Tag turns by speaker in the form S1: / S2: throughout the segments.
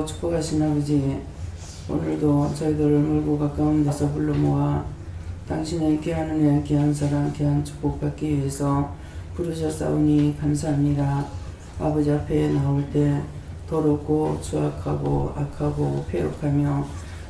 S1: 사랑하시고 축복하신 아버지, 오늘도 저희들을 멀고 가까운 데서 불러 모아 당신의 귀한 은혜, 귀한 사랑, 귀한 축복 받기 위해서 부르셨사오니 감사합니다. 아버지 앞에 나올 때 더럽고 추악하고 악하고 패역하며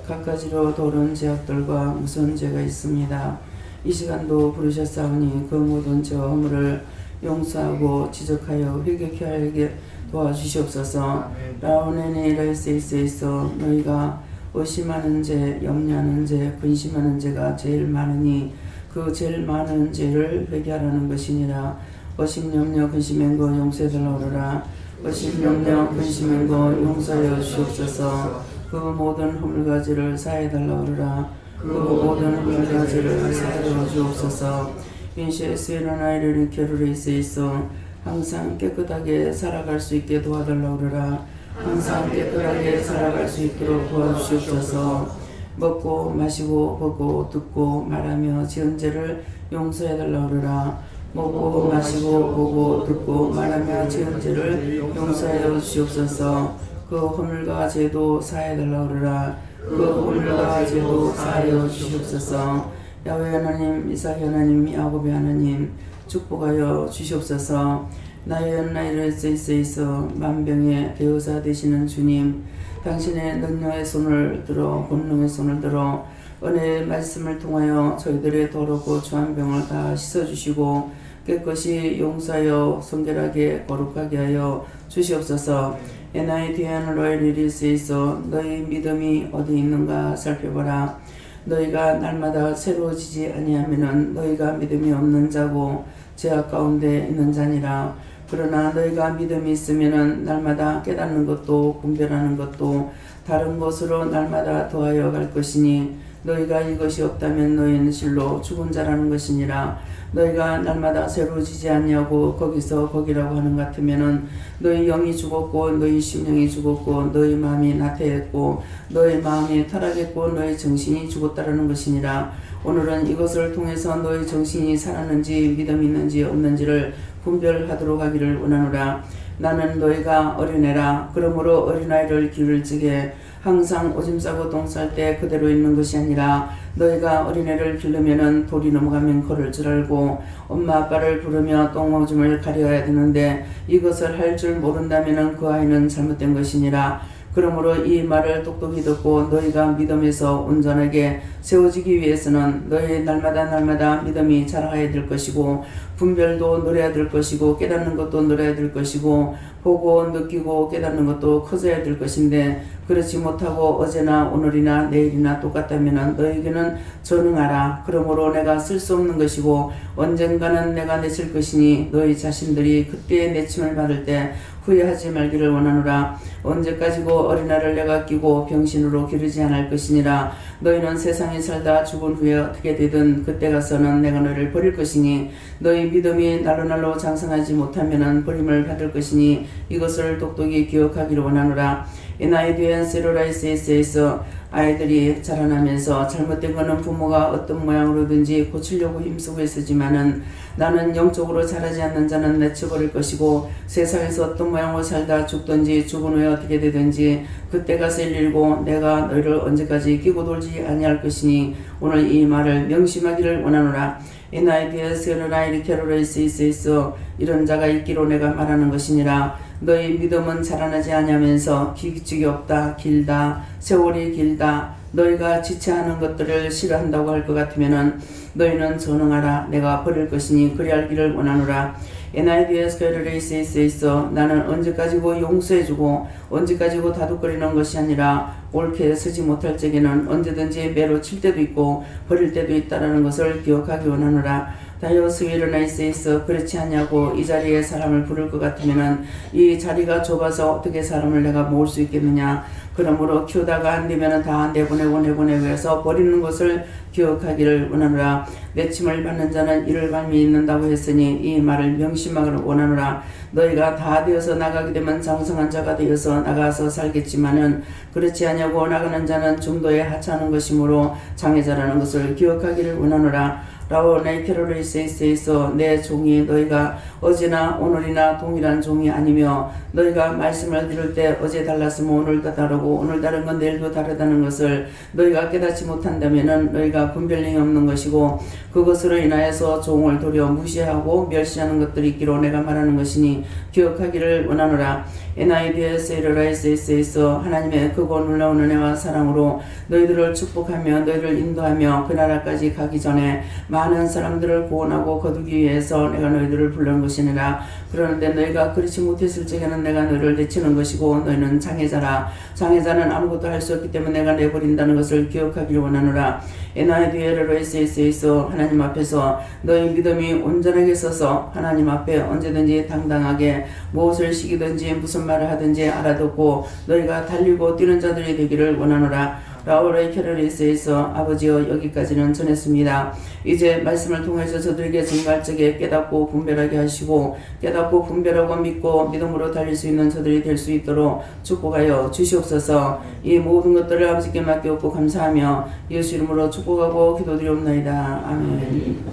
S1: 갖가지로 더러운 죄악들과 무서운 죄가 있습니다. 이 시간도 부르셨사오니 그 모든 죄와 허물을 용서하고 지적하여 회개케 하게 도와주시옵소서. 라오네네 라이세이스에서 너희가 의심하는 죄, 염려하는 죄, 근심하는 죄가 제일 많으니 그 제일 많은 죄를 회개하라는 것이니라. 의심, 염려, 근심한 거 용서해달라 오르라. 의심, 염려, 근심한 거 용서하여 주옵소서. 그 모든 허물가지를 사해달라 오르라. 그 모든 허물가지를 사해달라 주옵소서. 인시에스 일어나이를 캐롤레이스에 있어 항상 깨끗하게 살아갈 수 있게 도와달라 오르라. 항상 깨끗하게 살아갈 수 있도록 도와주시옵소서. 먹고 마시고 보고 듣고 말하며 지은 죄를 용서해달라 오르라. 먹고 마시고 보고 듣고 말하며 지은 죄를 용서하여 주시옵소서. 그 허물과 죄도 사해달라 오르라. 그 허물과 죄도 사하여 주시옵소서. 야훼 하나님, 이삭 하나님, 야곱의 하나님, 축복하여 주시옵소서. 나의 연나이를 세이세이서 만병의 대의사 되시는 주님, 당신의 능력의 손을 들어 본능의 손을 들어 은혜의 말씀을 통하여 저희들의 더럽고 추한 병을 다 씻어주시고 깨끗이 용서하여 성결하게 거룩하게 하여 주시옵소서. 에나이 디안 로엘리리스에서 너희 믿음이 어디 있는가 살펴보라. 너희가 날마다 새로워지지 아니하면은 너희가 믿음이 없는 자고 죄악 가운데 있는 자니라. 그러나 너희가 믿음이 있으면은 날마다 깨닫는 것도 분별하는 것도 다른 것으로 날마다 더하여 갈 것이니 너희가 이것이 없다면 너희는 실로 죽은 자라는 것이니라. 너희가 날마다 새로워지지 아니하고 거기서 거기라고 하는 것 같으면은 너희 영이 죽었고 너희 심령이 죽었고 너희 마음이 나태했고 너희 마음이 타락했고 너희 정신이 죽었다라는 것이니라. 오늘은 이것을 통해서 너희 정신이 살았는지 믿음이 있는지 없는지를 분별하도록 하기를 원하노라. 나는 너희가 어린애라. 그러므로 어린아이를 기를 적에 항상 오줌 싸고 똥 쌀 때 그대로 있는 것이 아니라 너희가 어린애를 기르면은 돌이 넘어가면 걸을 줄 알고 엄마 아빠를 부르며 똥 오줌을 가려야 되는데 이것을 할 줄 모른다면은 그 아이는 잘못된 것이니라. 그러므로 이 말을 똑똑히 듣고 너희가 믿음에서 온전하게 세워지기 위해서는 너희 날마다 믿음이 자라야 될 것이고 분별도 노려야 될 것이고 깨닫는 것도 노려야 될 것이고 보고 느끼고 깨닫는 것도 커져야 될 것인데 그렇지 못하고 어제나 오늘이나 내일이나 똑같다면 너희에게는 전응하라. 그러므로 내가 쓸 수 없는 것이고 언젠가는 내가 내칠 것이니 너희 자신들이 그때의 내침을 받을 때 후회하지 말기를 원하노라. 언제까지고 어린아이를 내가 끼고 병신으로 기르지 않을 것이니라. 너희는 세상에 살다 죽은 후에 어떻게 되든 그때 가서는 내가 너희를 버릴 것이니 너희 믿음이 날로 장성하지 못하면 버림을 받을 것이니 이것을 똑똑히 기억하기를 원하노라. 에나이디엔 세로라이스에서 아이들이 자라나면서 잘못된 것은 부모가 어떤 모양으로든지 고치려고 힘쓰고 있으지만은 나는 영적으로 자라지 않는 자는 내쳐버릴 것이고 세상에서 어떤 모양으로 살다 죽든지 죽은 후에 어떻게 되든지 그때 가서 일일고 내가 너희를 언제까지 끼고 돌지 아니할 것이니 오늘 이 말을 명심하기를 원하노라. 에나이디에스라이리케로레이스에서 이런 자가 있기로 내가 말하는 것이니라. 너희 믿음은 자라나지 아니하면서 기직이 없다, 길다, 세월이 길다. 너희가 지체하는 것들을 싫어한다고 할 것 같으면은 너희는 전응하라. 내가 버릴 것이니 그리하기를 원하노라. NIDSKRACS에서 나는 언제까지고 용서해주고 언제까지고 다독거리는 것이 아니라 옳게 서지 못할 적에는 언제든지 매로 칠 때도 있고 버릴 때도 있다라는 것을 기억하기 원하노라. 다이어스위르나이스에서 그렇지 않냐고 이 자리에 사람을 부를 것 같으면은 이 자리가 좁아서 어떻게 사람을 내가 모을 수 있겠느냐. 그러므로 키우다가 안 되면은 다 내보내고 해서 버리는 것을 기억하기를 원하노라. 내침을 받는 자는 이를 발미 있는다고 했으니 이 말을 명심하기를 원하노라. 너희가 다 되어서 나가게 되면 장성한 자가 되어서 나가서 살겠지만은 그렇지 않냐고 나가는 자는 중도에 하찮은 것이므로 장애자라는 것을 기억하기를 원하노라. 라오네 케로레이세이세이서 내 종이 너희가 어제나 오늘이나 동일한 종이 아니며 너희가 말씀을 들을 때 어제 달랐으면 오늘도 다르고 오늘 다른 건 내일도 다르다는 것을 너희가 깨닫지 못한다면은 너희가 분별력이 없는 것이고 그것으로 인하여서 종을 도려 무시하고 멸시하는 것들이 있기로 내가 말하는 것이니 기억하기를 원하노라. NIDSLRISS에서 하나님의 크고 놀라운 은혜와 사랑으로 너희들을 축복하며 너희를 인도하며 그 나라까지 가기 전에 많은 사람들을 구원하고 거두기 위해서 내가 너희들을 부른 것이니라. 그러는데 너희가 그렇지 못했을 적에는 내가 너희를 내치는 것이고 너희는 장애자라. 장애자는 아무것도 할 수 없기 때문에 내가 내버린다는 것을 기억하기를 원하노라. NIDLRISS에서 하나님 앞에서 너희 믿음이 온전하게 서서 하나님 앞에 언제든지 당당하게 무엇을 시키든지 무슨 말을 하든지 알아듣고 너희가 달리고 뛰는 자들이 되기를 원하노라. 라오레 캐러리스에서 아버지여 여기까지는 전했습니다. 이제 말씀을 통해서 저들에게 증거할 적에 깨닫고 분별하게 하시고 깨닫고 분별하고 믿고 믿음으로 달릴 수 있는 저들이 될 수 있도록 축복하여 주시옵소서. 이 모든 것들을 아버지께 맡기옵고 감사하며 예수 이름으로 축복하고 기도드리옵나이다. 아멘.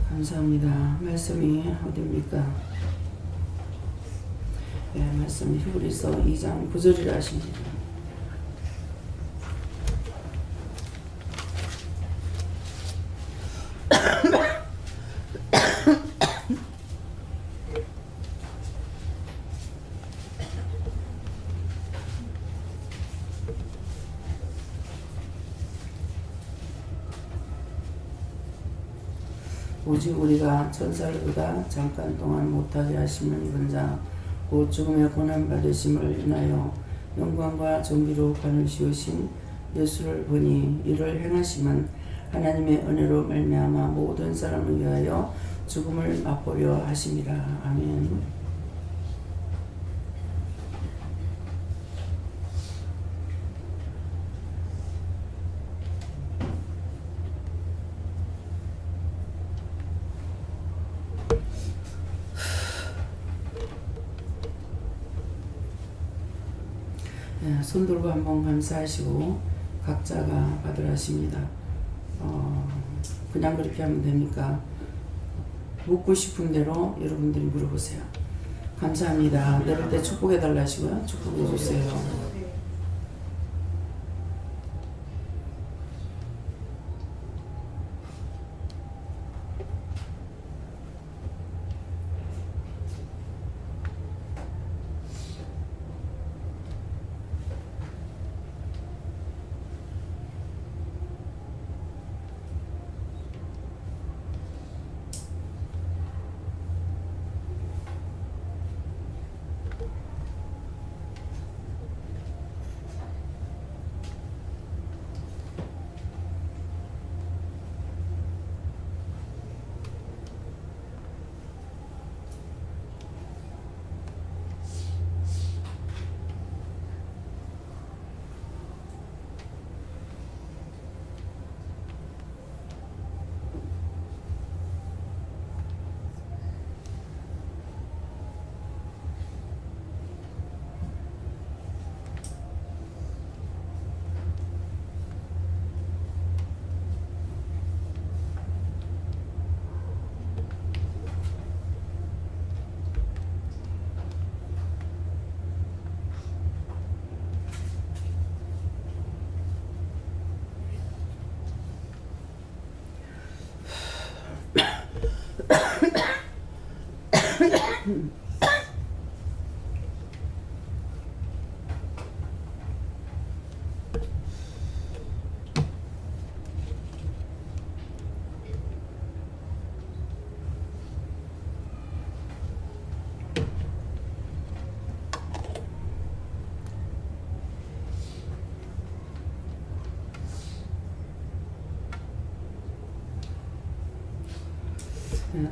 S1: 감사합니다. 말씀이 어디입니까? 네, 말씀 히브리서 2장 9절이라 하십니다. 오직 우리가 천사들보다 잠깐 동안 못하게 하심을 입은 자 곧 죽음의 고난받으심을 인하여 영광과 존귀로 관을 씌우신 예수를 보니 이를 행하심은 하나님의 은혜로 말미암아 모든 사람을 위하여 죽음을 맛보려 하심이라. 아멘. 네, 손 들고 한번 감사하시고 각자가 받으라 하십니다. 그냥 그렇게 하면 됩니까? 묻고 싶은 대로 여러분들이 물어보세요. 감사합니다. 내릴 때 축복해 달라 하시고요. 축복해 주세요.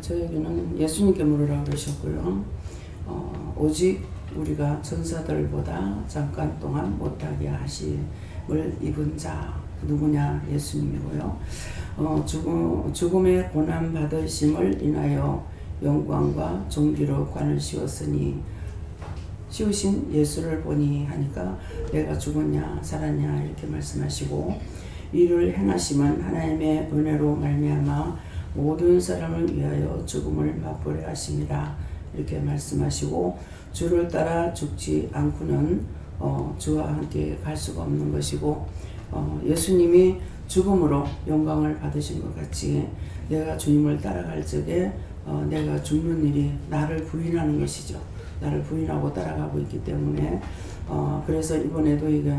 S1: 저에게는 예수님께 물으라고 그러셨고요. 오직 우리가 천사들보다 잠깐 동안 못하게 하심을 입은 자 누구냐? 예수님이고요. 죽음의 고난 받으심을 인하여 영광과 존귀로 관을 씌웠으니 씌우신 예수를 보니 하니까 내가 죽었냐 살았냐 이렇게 말씀하시고 이를 행하심은 하나님의 은혜로 말미암아 모든 사람을 위하여 죽음을 맛보려 하심이라. 이렇게 말씀하시고, 주를 따라 죽지 않고는 주와 함께 갈 수가 없는 것이고, 예수님이 죽음으로 영광을 받으신 것 같이 내가 주님을 따라갈 적에 내가 죽는 일이 나를 부인하는 것이죠. 나를 부인하고 따라가고 있기 때문에 그래서 이번에도 이게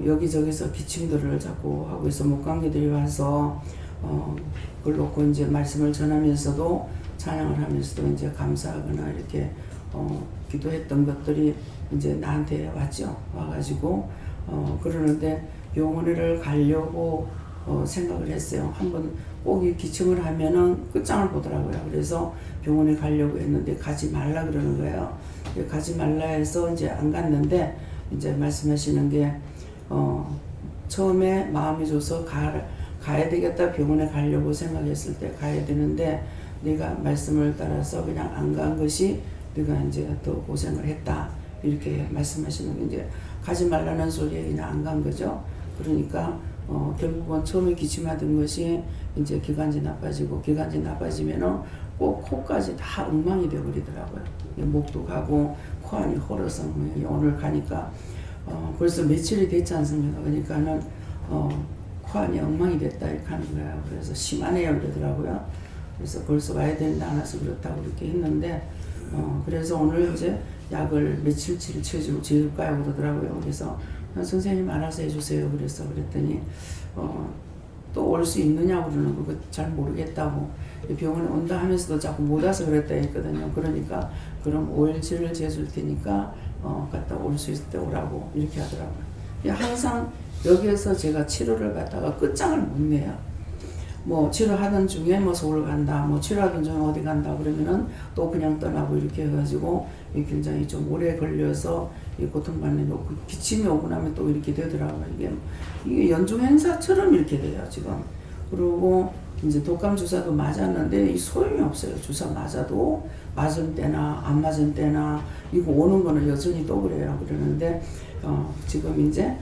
S1: 여기저기서 기침들을 자꾸 하고 있어. 목감기들이 와서 그걸 놓고 이제 말씀을 전하면서도 찬양을 하면서도 이제 감사하거나 이렇게 기도했던 것들이 이제 나한테 왔죠. 와가지고 그러는데 병원을 가려고 생각을 했어요. 한번 꼭 이 기침을 하면은 끝장을 보더라고요. 그래서 병원에 가려고 했는데 가지 말라 그러는 거예요. 가지 말라 해서 이제 안 갔는데, 이제 말씀하시는 게 처음에 마음이 줘서 가야 되겠다, 병원에 가려고 생각했을 때 가야 되는데 네가 말씀을 따라서 그냥 안 간 것이 네가 이제 더 고생을 했다, 이렇게 말씀하시는 게, 이제 가지 말라는 소리에 그냥 안 간 거죠. 그러니까 결국은 처음에 기침하던 것이 이제 기관지 나빠지고, 기관지 나빠지면은 꼭 코까지 다 엉망이 되어버리더라고요. 목도 가고 코 안이 헐어서 오늘 가니까 벌써 며칠이 됐지 않습니까? 그러니까는 코 안이 엉망이 됐다 이렇게 하는 거예요. 그래서 심하네요 그러더라고요. 그래서 벌써 와야 된다 안 와서 그렇다고 이렇게 했는데 그래서 오늘 이제 약을 며칠치를 지을까요 그러더라고요. 그래서 선생님 알아서 해주세요. 그랬더니 또 올 수 있느냐고 그러는 거 잘 모르겠다고, 병원에 온다 하면서도 자꾸 못 와서 그랬다 했거든요. 그러니까 그럼 5일치를 재줄 테니까 갔다 올 수 있을 때 오라고 이렇게 하더라고요. 항상 여기에서 제가 치료를 받다가 끝장을 못 내요. 뭐 치료하던 중에 뭐 서울 간다, 뭐 치료하던 중에 어디 간다 그러면은 또 그냥 떠나고 이렇게 해가지고 굉장히 좀 오래 걸려서 고통받는 기침이 오고 나면 또 이렇게 되더라고요. 이게 연중 행사처럼 이렇게 돼요 지금. 그리고 이제 독감 주사도 맞았는데 이 소용이 없어요. 주사 맞아도 맞은 때나 안 맞은 때나 이거 오는 거는 여전히 또 그래요. 그러는데 지금 이제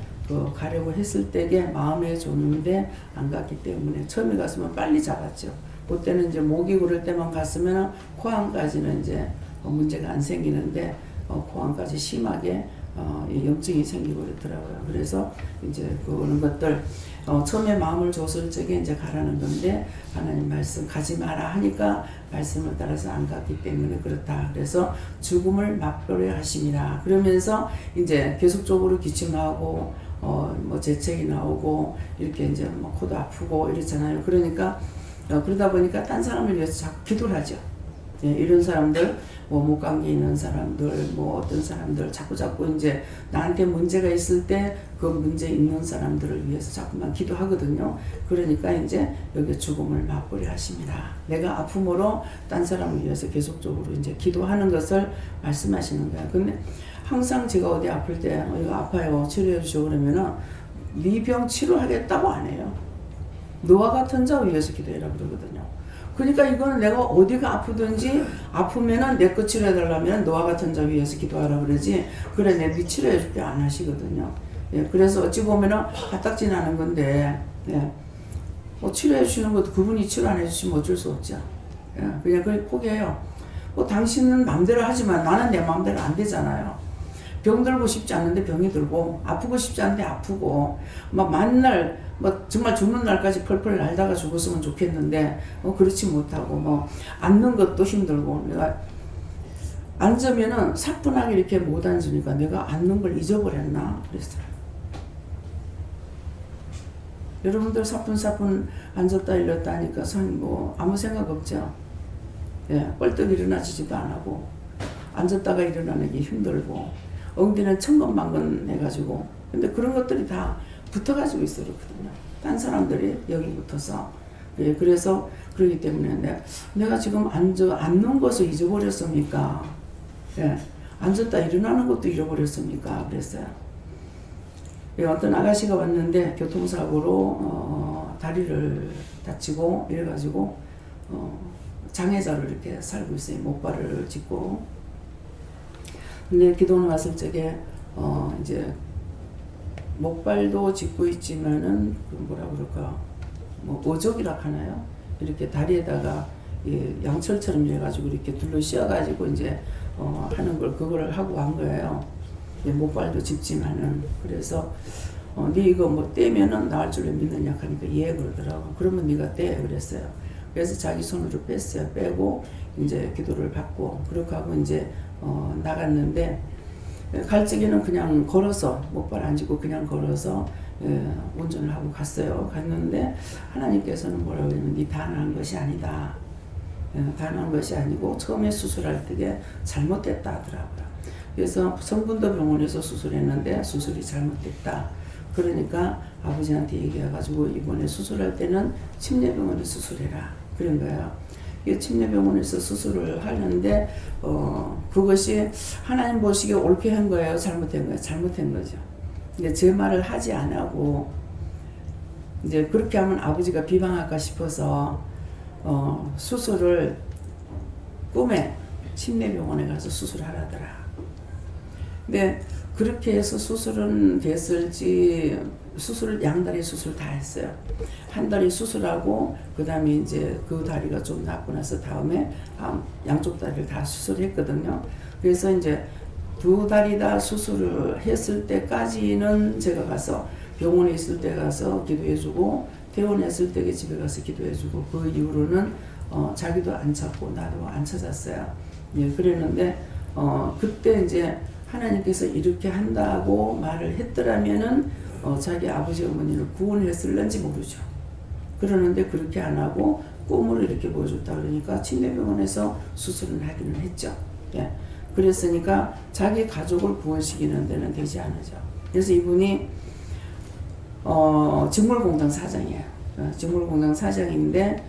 S1: 가려고 했을 때게 마음에 줬는데 안 갔기 때문에, 처음에 갔으면 빨리 잡았죠. 그때는 이제 목이 그럴 때만 갔으면 코안까지는 이제 문제가 안 생기는데 코안까지 심하게 염증이 생기고 그랬더라고요. 그래서 이제 그런 것들 처음에 마음을 줬을 적에 이제 가라는 건데, 하나님 말씀 가지 마라 하니까 말씀을 따라서 안 갔기 때문에 그렇다. 그래서 죽음을 맛보려 하심이라. 그러면서 이제 계속적으로 기침하고 뭐 재채기 나오고 이렇게 이제 뭐 코도 아프고 이렇잖아요. 그러니까 그러다 보니까 딴 사람을 위해서 자꾸 기도를 하죠. 예, 이런 사람들, 뭐 목감기 있는 사람들, 뭐 어떤 사람들 자꾸 이제 나한테 문제가 있을 때 그 문제 있는 사람들을 위해서 자꾸만 기도하거든요. 그러니까 이제 여기 죽음을 맛보려 하십니다. 내가 아픔으로 딴 사람을 위해서 계속적으로 이제 기도하는 것을 말씀하시는 거야. 근데 항상 제가 어디 아플 때 이거 아파요 치료해 주시오 그러면은 네 병 치료하겠다고 안 해요. 너와 같은 자 위해서 기도해라 그러거든요. 그러니까 이거는 내가 어디가 아프든지 아프면은 내 거 치료해달라면 너와 같은 자 위해서 기도하라 그러지, 그래 내 치료해줄게 안 하시거든요. 예, 그래서 어찌 보면은 가딱지 나는 건데, 예, 뭐 치료해 주시는 것도 그분이 치료 안 해주시면 어쩔 수 없죠. 예, 그냥 그걸 포기해요. 뭐 당신은 마음대로 하지만 나는 내 마음대로 안 되잖아요. 병 들고 싶지 않은데 병이 들고, 아프고 싶지 않은데 아프고, 막 만날 뭐 정말 죽는 날까지 펄펄 날다가 죽었으면 좋겠는데 그렇지 못하고, 뭐 앉는 것도 힘들고, 내가 앉으면은 사뿐하게 이렇게 못 앉으니까 내가 앉는 걸 잊어버렸나 그랬어요. 여러분들 사뿐사뿐 앉았다 일었다 하니까 뭐 아무 생각 없죠. 예, 뻘떡 일어나지도 안 하고 앉았다가 일어나는 게 힘들고 엉디는 천근만근 해가지고, 근데 그런 것들이 다 붙어가지고 있어 그렇거든요. 딴 사람들이 여기 붙어서. 예, 그래서 그러기 때문에 내가 지금 앉는 것을 잊어버렸습니까? 예, 앉았다 일어나는 것도 잃어버렸습니까? 그랬어요. 예, 어떤 아가씨가 왔는데 교통사고로 다리를 다치고 이래가지고 장애자로 이렇게 살고 있어요. 목발을 짚고. 근데 기도는 왔을 적에 이제 목발도 짚고 있지만은 그 뭐라 그럴까 뭐 어족이라 하나요? 이렇게 다리에다가 양철처럼 해가지고 이렇게 둘러 씌워가지고 이제 하는 걸 그걸 하고 한 거예요. 목발도 짚지만은 그래서 네 이거 뭐 떼면은 나을 줄로 믿느냐 하니까 예 그러더라고. 그러면 네가 떼 그랬어요. 그래서 자기 손으로 뺐어요. 빼고 이제 기도를 받고 그렇게 하고 이제 나갔는데 갈 적에는 그냥 걸어서 목발 안 짚고 그냥 걸어서 운전을 하고 갔어요. 갔는데 하나님께서는 뭐라고 했냐면 네 단한 것이 아니다. 단한 것이 아니고 처음에 수술할 때게 잘못됐다 하더라고요. 그래서 성분도 병원에서 수술했는데 수술이 잘못됐다. 그러니까 아버지한테 얘기해가지고 이번에 수술할 때는 침례병원에 수술해라. 그런 거예요. 침례병원에서 수술을 하는데 그것이 하나님 보시기에 옳게 한 거예요? 잘못된 거예요? 잘못된 거죠. 근데 제 말을 하지 안 하고 이제 그렇게 하면 아버지가 비방할까 싶어서 수술을 꿈에 침례병원에 가서 수술하라더라. 근데 그렇게 해서 수술은 됐을지 수술 양다리 수술 다 했어요. 한 다리 수술하고 그 다음에 이제 그 다리가 좀 낫고 나서 다음에 양쪽 다리를 다 수술했거든요. 그래서 이제 두 다리 다 수술을 했을 때까지는 제가 가서 병원에 있을 때 가서 기도해주고 퇴원했을 때 집에 가서 기도해주고 그 이후로는 자기도 안 찾고 나도 안 찾았어요. 예, 그랬는데 그때 이제 하나님께서 이렇게 한다고 말을 했더라면은 자기 아버지 어머니를 구원했을런지 모르죠. 그러는데 그렇게 안 하고 꿈으로 이렇게 보여줬다 그러니까 침례병원에서 수술을 하기는 했죠. 예. 그랬으니까 자기 가족을 구원시키는 데는 되지 않으죠. 그래서 이분이 직물공장 사장이에요. 직물공장 사장인데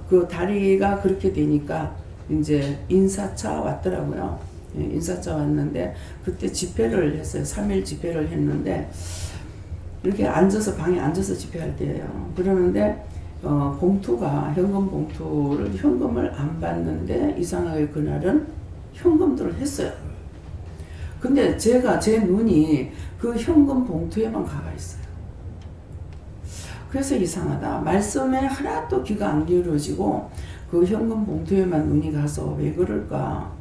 S1: 그 다리가 그렇게 되니까 이제 인사차 왔더라고요. 예, 인사차 왔는데 그때 집회를 했어요. 3일 집회를 했는데 이렇게 앉아서 방에 앉아서 집회할 때예요. 그러는데 봉투가 현금 봉투를 현금을 안 받는데 이상하게 그날은 현금들을 했어요. 근데 제 눈이 그 현금 봉투에만 가가 있어요. 그래서 이상하다. 말씀에 하나도 귀가 안 기울어지고 그 현금 봉투에만 눈이 가서 왜 그럴까?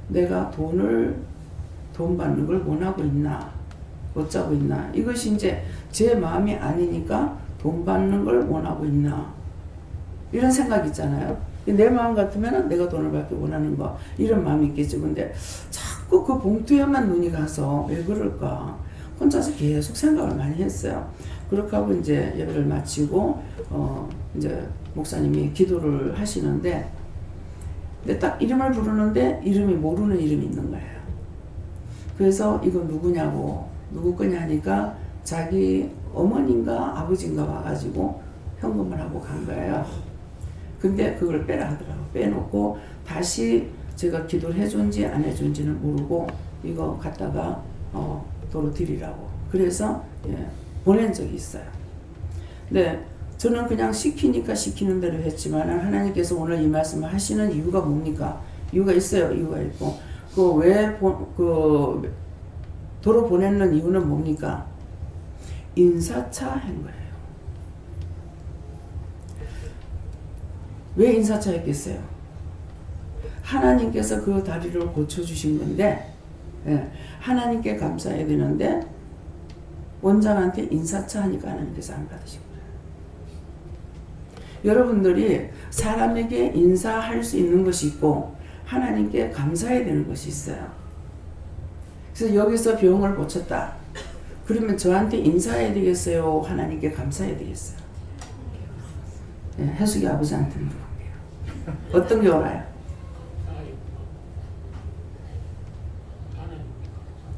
S1: 내가 돈 받는 걸 원하고 있나? 어쩌고 있나? 이것이 이제 제 마음이 아니니까 돈 받는 걸 원하고 있나? 이런 생각 있잖아요. 내 마음 같으면 내가 돈을 받기 원하는 거 이런 마음이 있겠죠. 근데 자꾸 그 봉투에만 눈이 가서 왜 그럴까? 혼자서 계속 생각을 많이 했어요. 그렇게 하고 이제 예배를 마치고 이제 목사님이 기도를 하시는데 근데 딱 이름을 부르는데 이름이 모르는 이름이 있는 거예요. 그래서 이거 누구냐고 누구 거냐 하니까 자기 어머니인가 아버지인가 와가지고 현금을 하고 간 거예요. 근데 그걸 빼라 하더라고. 빼놓고 다시 제가 기도를 해준지 안 해준지는 모르고 이거 갖다가 도로 드리라고. 그래서 예, 보낸 적이 있어요. 근데 저는 그냥 시키니까 시키는 대로 했지만 하나님께서 오늘 이 말씀을 하시는 이유가 뭡니까? 이유가 있어요. 이유가 있고 그 도로 보내는 이유는 뭡니까? 인사차 한 거예요. 왜 인사차 했겠어요? 하나님께서 그 다리를 고쳐주신 건데 예, 하나님께 감사해야 되는데 원장한테 인사차 하니까 하나님께서 안 받으신 거예요. 여러분들이 사람에게 인사할 수 있는 것이 있고 하나님께 감사해야 되는 것이 있어요. 그래서 여기서 병을 고쳤다. 그러면 저한테 인사해야 되겠어요? 하나님께 감사해야 되겠어요? 예, 해숙이 아버지한테 물어볼게요. 어떤 게 옳아요?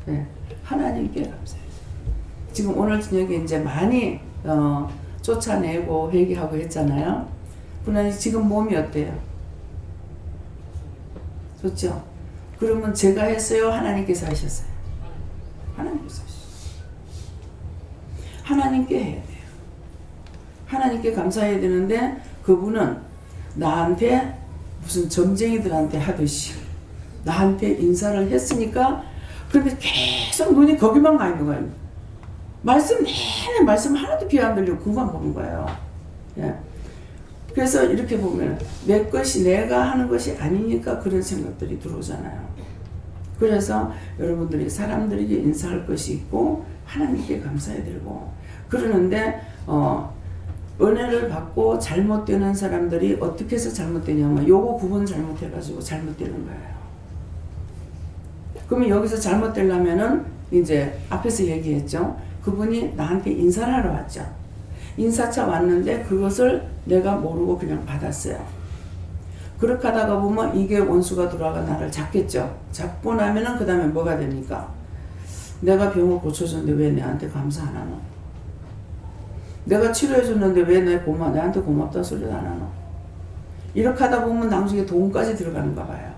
S1: 예, 하나님께 감사해요. 지금 오늘 저녁에 이제 많이 쫓아내고 회개하고 했잖아요. 그러나 지금 몸이 어때요? 좋죠? 그러면 제가 했어요? 하나님께서 하셨어요? 하나님께서 하셨어요. 하나님께 해야 돼요. 하나님께 감사해야 되는데 그분은 나한테 무슨 점쟁이들한테 하듯이 나한테 인사를 했으니까 그러면 계속 눈이 거기만 가 있는 거예요. 말씀 내내 말씀 하나도 귀 안 들리고 그것만 보는 거예요. 예. 그래서 이렇게 보면 내 것이 내가 하는 것이 아니니까 그런 생각들이 들어오잖아요. 그래서 여러분들이 사람들에게 인사할 것이 있고 하나님께 감사해야 되고 그러는데 은혜를 받고 잘못되는 사람들이 어떻게 해서 잘못되냐면 요거 구분 잘못해가지고 잘못되는 거예요. 그러면 여기서 잘못되려면은 이제 앞에서 얘기했죠. 그분이 나한테 인사를 하러 왔죠. 인사차 왔는데 그것을 내가 모르고 그냥 받았어요. 그렇게 하다가 보면 이게 원수가 들어와가 나를 잡겠죠. 잡고 나면은 그 다음에 뭐가 됩니까? 내가 병을 고쳐줬는데 왜 내한테 감사 안 하노? 내가 치료해줬는데 왜 내한테 고맙다 소리도 안 하노? 이렇게 하다 보면 나중에 돈까지 들어가는가 봐요.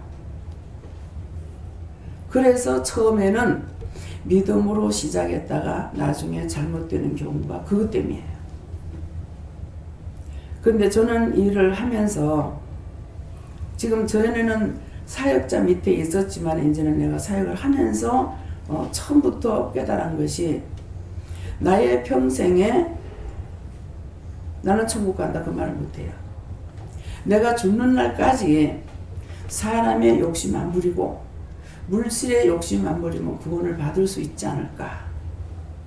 S1: 그래서 처음에는 믿음으로 시작했다가 나중에 잘못되는 경우가 그것 때문이에요. 근데 저는 일을 하면서 지금 전에는 사역자 밑에 있었지만 이제는 내가 사역을 하면서 처음부터 깨달은 것이 나의 평생에 나는 천국 간다 그 말을 못해요. 내가 죽는 날까지 사람의 욕심 안 부리고 물질의 욕심 안 부리면 구원을 받을 수 있지 않을까.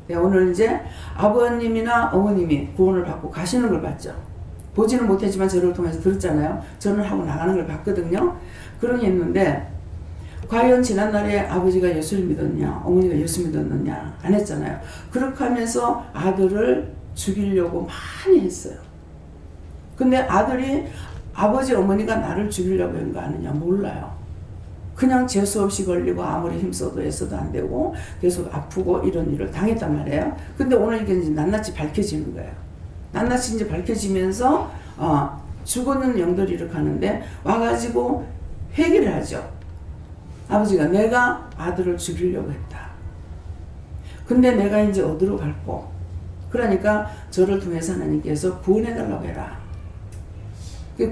S1: 오늘 이제 아버님이나 어머님이 구원을 받고 가시는 걸 봤죠. 보지는 못했지만 저를 통해서 들었잖아요. 저는 하고 나가는 걸 봤거든요. 그런 게 있는데 과연 지난날에 아버지가 예수를 믿었냐 어머니가 예수 믿었느냐 안 했잖아요. 그렇게 하면서 아들을 죽이려고 많이 했어요. 근데 아들이 아버지 어머니가 나를 죽이려고 한 거 아느냐 몰라요. 그냥 재수없이 걸리고 아무리 힘써도 애써도 안 되고 계속 아프고 이런 일을 당했단 말이에요. 근데 오늘 이게 이제 낱낱이 밝혀지는 거예요. 낱낱이 이제 밝혀지면서 죽었는 영들이 이렇게 하는데 와가지고 회개를 하죠. 아버지가 내가 아들을 죽이려고 했다. 근데 내가 이제 어디로 갈고 그러니까 저를 통해서 하나님께서 구원해달라고 해라.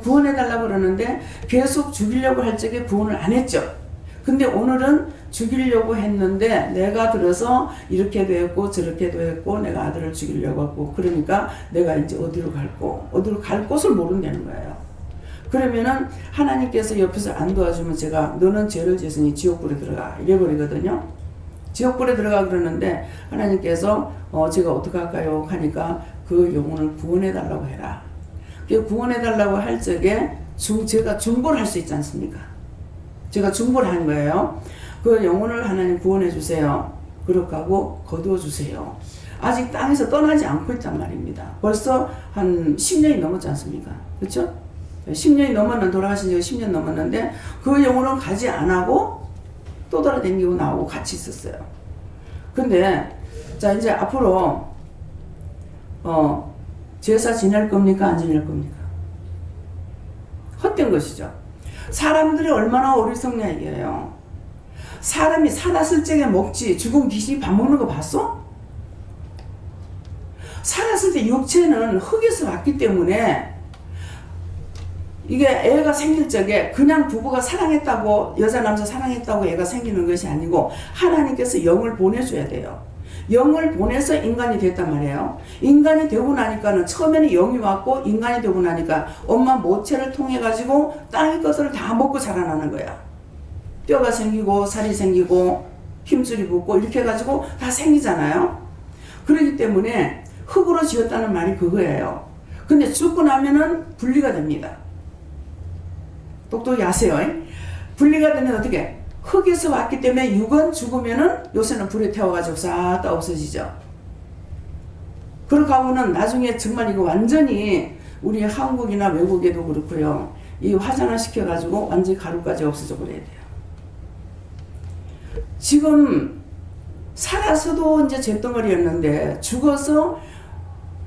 S1: 구원해달라고 그러는데 계속 죽이려고 할 적에 구원을 안 했죠. 근데 오늘은 죽이려고 했는데 내가 들어서 이렇게도 했고 저렇게도 했고 내가 아들을 죽이려고 했고 그러니까 내가 이제 어디로 갈 곳을 모른다는 거예요. 그러면은 하나님께서 옆에서 안 도와주면 제가 너는 죄를 지었으니 지옥불에 들어가 이래버리거든요. 지옥불에 들어가 그러는데 하나님께서 제가 어떡할까요 하니까 그 영혼을 구원해달라고 해라. 구원해달라고 할 적에 제가 중보를 할 수 있지 않습니까? 제가 중보를 한 거예요. 그 영혼을 하나님 구원해 주세요. 그렇게 하고 거두어 주세요. 아직 땅에서 떠나지 않고 있단 말입니다. 벌써 한 10년이 넘었지 않습니까? 그렇죠? 10년이 넘었는 돌아가신 지가 10년 넘었는데 그 영혼은 가지 안 하고 또 돌아다니고 나오고 같이 있었어요. 근데 자 이제 앞으로 제사 지낼 겁니까? 안 지낼 겁니까? 헛된 것이죠. 사람들이 얼마나 어리석냐 이게요. 사람이 살았을 적에 먹지 죽은 귀신이 밥 먹는 거 봤어? 살았을 때 육체는 흙에서 왔기 때문에 이게 애가 생길 적에 그냥 부부가 사랑했다고 여자 남자 사랑했다고 애가 생기는 것이 아니고 하나님께서 영을 보내줘야 돼요. 영을 보내서 인간이 됐단 말이에요. 인간이 되고 나니까는 처음에는 영이 왔고 인간이 되고 나니까 엄마 모체를 통해 가지고 땅의 것을 다 먹고 자라나는 거야. 뼈가 생기고 살이 생기고 힘줄이 붙고 이렇게 해가지고 다 생기잖아요. 그렇기 때문에 흙으로 지었다는 말이 그거예요. 근데 죽고 나면은 분리가 됩니다. 똑똑히 아세요. 분리가 되면 어떻게? 흙에서 왔기 때문에 육은 죽으면은 요새는 불에 태워가지고 싹 다 없어지죠. 그렇게 하고는 나중에 정말 이거 완전히 우리 한국이나 외국에도 그렇고요. 이 화산화 시켜가지고 완전히 가루까지 없어져 버려야 돼요. 지금 살아서도 이제 잿덩어리였는데 죽어서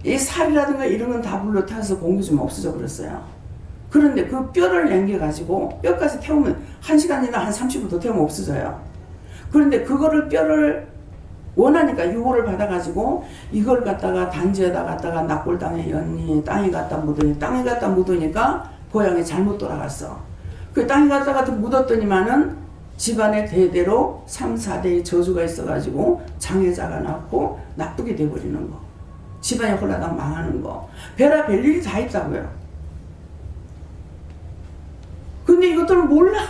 S1: 이 살이라든가 이런 건 다 불로 타서 공기 좀 없어져 버렸어요. 그런데 그 뼈를 남겨가지고 뼈까지 태우면 1시간이나 한 30분 더 태우면 없어져요. 그런데 그거를 뼈를 원하니까 유호를 받아가지고 이걸 갖다가 단지에다 갖다가 납골 땅에 였니 땅에 갖다 묻으니 땅에 갖다 묻으니까 고향에 잘못 돌아갔어. 그 땅에 갖다가 묻었더니만은 집안에 대대로 3, 4대의 저주가 있어가지고 장애자가 났고 나쁜 나쁘게 돼버리는 거, 집안이 홀라당 망하는 거, 별일이 다 있다고요. 근데 이것들은 몰라.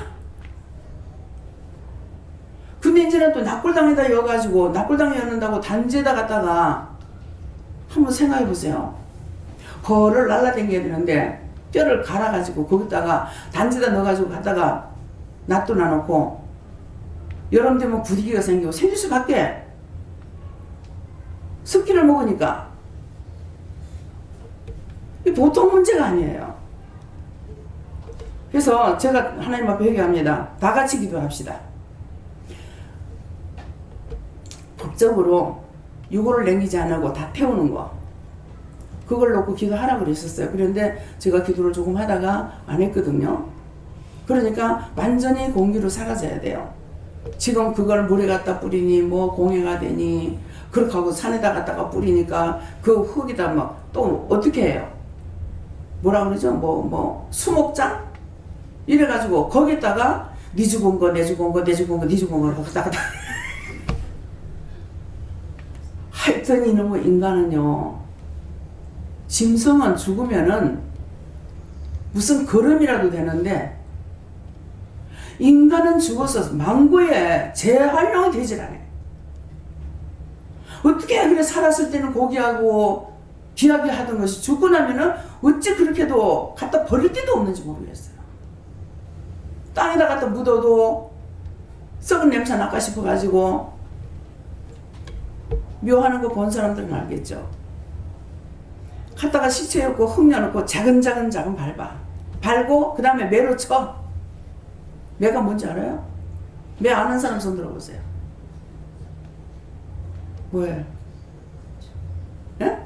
S1: 근데 이제는 또 납골당에다 여가지고 납골당에 였는다고 단지에다 갖다가 한번 생각해 보세요. 벌을 날라다녀야 되는데 뼈를 갈아가지고 거기다가 단지에다 넣어가지고 갖다가 놔둬 놓고 여름 되면 부디기가 생기고 생길 수밖에. 습기를 먹으니까. 보통 문제가 아니에요. 그래서 제가 하나님 앞에 회개합니다. 다 같이 기도합시다. 법적으로 유골을 남기지 않고 다 태우는 거, 그걸 놓고 기도하라고 그랬었어요. 그런데 제가 기도를 조금 하다가 안 했거든요. 그러니까 완전히 공기로 사라져야 돼요. 지금 그걸 물에 갖다 뿌리니 뭐 공해가 되니 그렇게 하고 산에다 갖다가 뿌리니까 그 흙이다 뭐 또 어떻게 해요? 뭐라 그러죠? 뭐 수목장? 이래가지고 거기다가 니 죽은 거, 내 죽은 거, 내 죽은 거, 니 죽은 걸 거기다가 하여튼 이놈의 인간은요, 짐승은 죽으면은 무슨 걸음이라도 되는데 인간은 죽어서 망고에 재활용이 되질 않아요. 어떻게 그래 살았을 때는 고귀하고 귀하게 하던 것이 죽고 나면은 어찌 그렇게도 갖다 버릴 데도 없는지 모르겠어요. 땅에다 갖다 묻어도 썩은 냄새 날까 싶어가지고 묘하는 거 본 사람들은 알겠죠. 갖다가 시체 엮고 흙 넣어놓고 작은 발고 그 다음에 매로 쳐. 매가 뭔지 알아요? 매 아는 사람 손 들어보세요. 뭐예요? 예?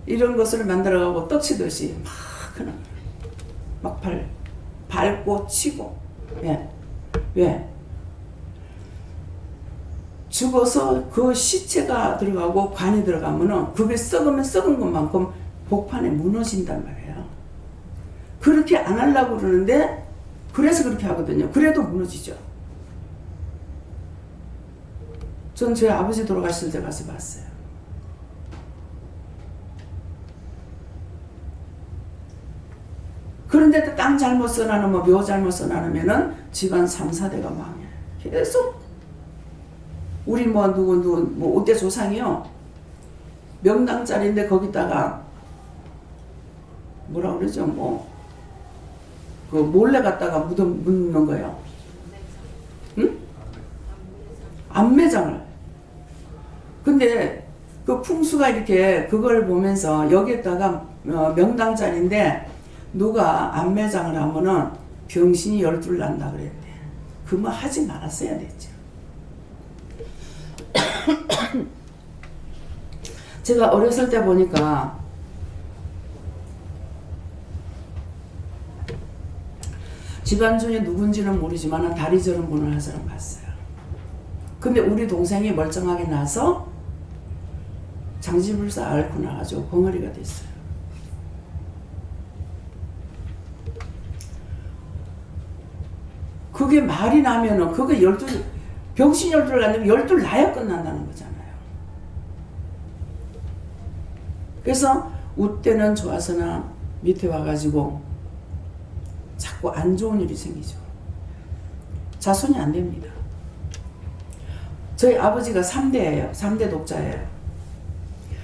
S1: 이런 것을 만들어가고 떡치듯이 막 밟고 치고. 예. 왜? 죽어서 그 시체가 들어가고 관이 들어가면은 그게 썩으면 썩은 것만큼 복판에 무너진단 말이에요. 그렇게 안 하려고 그러는데 그래서 그렇게 하거든요. 그래도 무너지죠. 전 저희 아버지 돌아가실 때 가서 봤어요. 그런데 땅 잘못 써놔놓으면 묘 잘못 써놔놓으면은 집안 3, 4대가 망해. 계속 우리 누구 5대 조상이요. 명당짜리인데 거기다가 뭐라 그러죠? 그 몰래 갖다가 묻는 거예요. 응? 안매장을. 근데 그 풍수가 이렇게 그걸 보면서 여기에다가 명당짜리인데 누가 안매장을 하면은 병신이 12 난다 그랬대. 그 말 하지 말았어야 됐죠. 제가 어렸을 때 보니까 집안 중에 누군지는 모르지만 다리 저는 분을 한 사람 봤어요. 근데 우리 동생이 멀쩡하게 나서 장지불사 앓고 나가지고 벙어리가 됐어요. 그게 말이 나면은 그게 병신 12를 갔는데 12 나야 끝난다는 거잖아요. 그래서 웃때는 좋아서나 밑에 와가지고 자꾸 안 좋은 일이 생기죠. 자손이 안 됩니다. 저희 아버지가 3대예요. 3대 독자예요.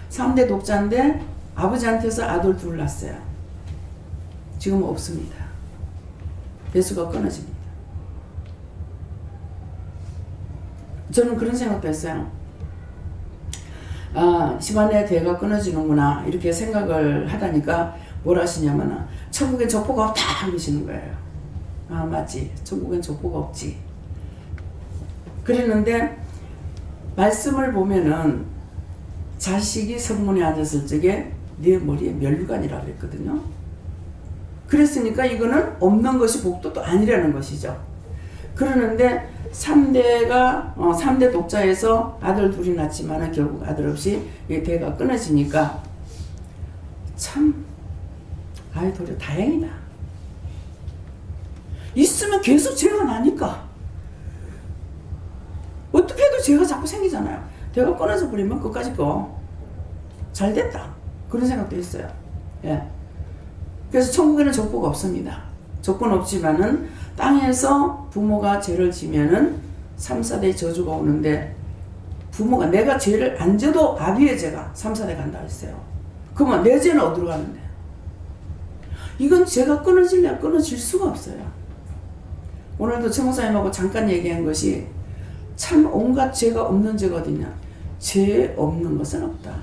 S1: 3대 독자인데 아버지한테서 아들 둘 낳았어요. 지금 없습니다. 배수가 끊어집니다. 저는 그런 생각도 했어요. 아, 집안의 대가 끊어지는구나 이렇게 생각을 하다니까 뭘 하시냐면 천국엔 족보가 없다 그러시는 거예요. 아, 맞지. 천국엔 족보가 없지. 그랬는데 말씀을 보면은 자식이 성문에 앉았을 적에 네 머리에 멸류관이라고 그랬거든요. 그랬으니까 이거는 없는 것이 복도 또 아니라는 것이죠. 그러는데 3대 독자에서 아들 둘이 낳지만은 결국 아들 없이 대가 끊어지니까 참 도리어 다행이다. 있으면 계속 죄가 나니까 어떻게 해도 죄가 자꾸 생기잖아요. 내가 끊어져 버리면 끝까지 잘 됐다. 그런 생각도 있어요. 예. 그래서 천국에는 족보가 없습니다. 족보는 없지만은 땅에서 부모가 죄를 지면은 3, 4대 저주가 오는데 부모가 내가 죄를 안 져도 아비의 죄가 3, 4대 간다 했어요. 그러면 내 죄는 어디로 가는데? 이건 죄가 끊어질래 끊어질 수가 없어요. 오늘도 최 목사님하고 잠깐 얘기한 것이 참 온갖 죄가 없는 죄가 어디냐? 죄 없는 것은 없다.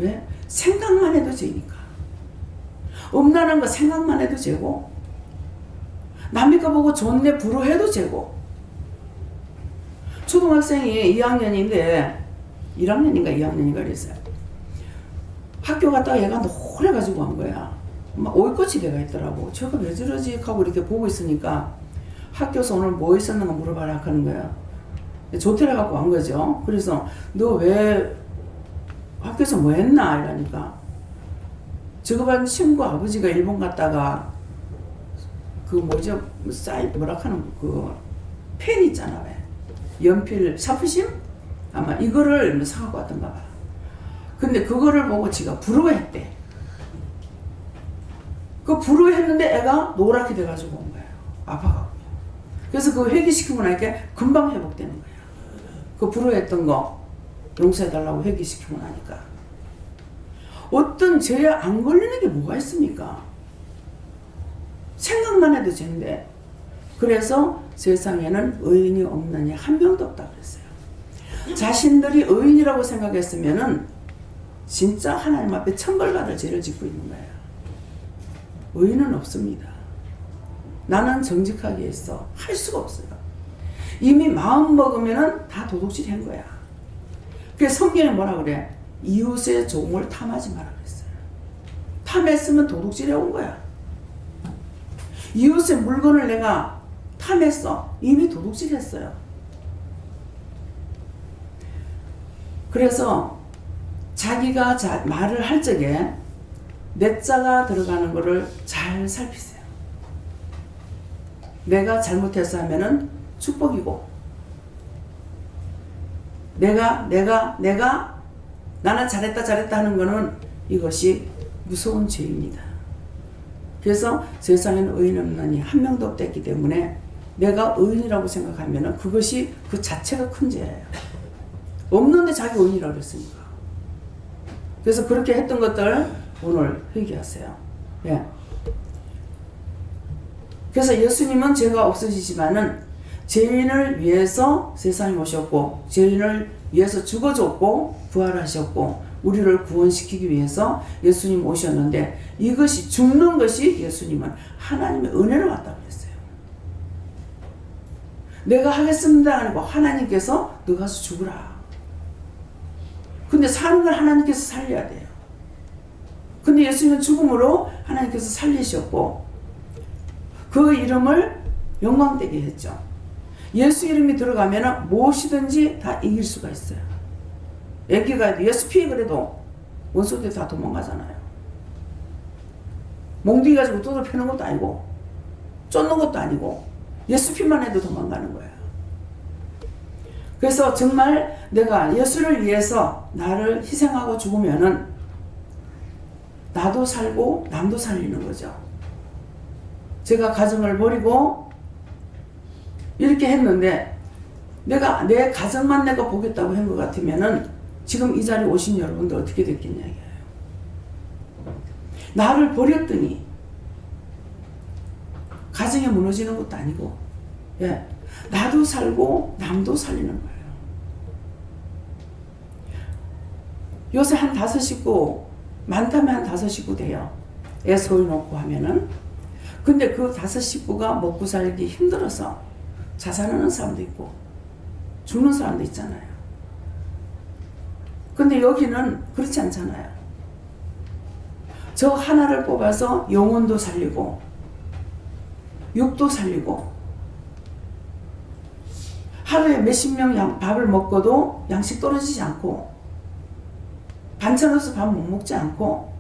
S1: 왜? 생각만 해도 죄니까. 없나는 거 생각만 해도 죄고, 남의 거 보고 좋네 부러해도 죄고. 초등학생이 2학년인데 1학년인가 2학년인가 그랬어요. 학교 갔다가 얘가 노래가지고 간 거야. 막 오이꽃이 돼가 있더라고. 제가 왜 저러지 하고 이렇게 보고 있으니까 학교에서 오늘 뭐 있었는가 물어봐라 하는 거야. 조퇴를 갖고 간 거죠. 그래서 너 왜 학교에서 뭐 했나 이러니까 저거 반 친구 아버지가 일본 갔다가 그 뭐죠 뭐라 하는 그 펜 있잖아 왜 연필 샤프심 아마 이거를 사갖고 왔던가 봐. 근데 그거를 보고 지가 부러워했대. 그 부러워했는데 애가 노랗게 돼가지고 온 거예요. 아파가지고. 그래서 그거 회개시키고 나니까 금방 회복되는 거예요. 그 부러워했던 거 용서해달라고 회개시키고 나니까. 어떤 죄에 안 걸리는 게 뭐가 있습니까? 생각만 해도 죄인데. 그래서 세상에는 의인이 없느니 한 명도 없다 그랬어요. 자신들이 의인이라고 생각했으면은 진짜 하나님 앞에 천벌받을 죄를 짓고 있는 거예요. 의인은 없습니다. 나는 정직하게 했어. 할 수가 없어요. 이미 마음 먹으면은 다 도둑질 한 거야. 그래서 성경에 뭐라 그래? 이웃의 종을 탐하지 마라 그랬어요. 탐했으면 도둑질 해온 거야. 이웃의 물건을 내가 탐했어. 이미 도둑질 했어요. 그래서 자기가 말을 할 적에 내 자가 들어가는 거를 잘 살피세요. 내가 잘못해서 하면은 축복이고 내가 나는 잘했다 하는 거는 이것이 무서운 죄입니다. 그래서 세상에는 의인 없나니 한 명도 없댔기 때문에 내가 의인이라고 생각하면은 그것이 그 자체가 큰 죄예요. 없는데 자기 의인이라고 그랬으니까. 그래서 그렇게 했던 것들 오늘 회개하세요. 예. 그래서 예수님은 죄가 없으시지만은 죄인을 위해서 세상에 오셨고 죄인을 위해서 죽어줬고 부활하셨고 우리를 구원시키기 위해서 예수님 오셨는데 이것이 죽는 것이 예수님은 하나님의 은혜로 왔다고 그랬어요. 내가 하겠습니다 아니고 하나님께서 너 가서 죽으라. 근데 사는 걸 하나님께서 살려야 돼요. 근데 예수님은 죽음으로 하나님께서 살리셨고 그 이름을 영광되게 했죠. 예수 이름이 들어가면 무엇이든지 다 이길 수가 있어요. 애기가 예수 피해 그래도 원수들 다 도망가잖아요. 몽둥이 가지고 두들 패는 것도 아니고 쫓는 것도 아니고 예수 피만 해도 도망가는 거예요. 그래서 정말 내가 예수를 위해서 나를 희생하고 죽으면은 나도 살고 남도 살리는 거죠. 제가 가정을 버리고 이렇게 했는데 내가 내 가정만 내가 보겠다고 한 것 같으면은 지금 이 자리에 오신 여러분들 어떻게 됐겠냐 이거예요. 나를 버렸더니 가정이 무너지는 것도 아니고 예, 나도 살고 남도 살리는 거예요. 요새 한 5식구 많다면 한 5식구 돼요. 애 소위 놓고 하면은. 근데 그 5식구가 먹고 살기 힘들어서 자살하는 사람도 있고 죽는 사람도 있잖아요. 근데 여기는 그렇지 않잖아요. 저 하나를 뽑아서 영혼도 살리고 육도 살리고 하루에 몇십 명 밥을 먹고도 양식 떨어지지 않고 반찬 없어 밥 못 먹지 않고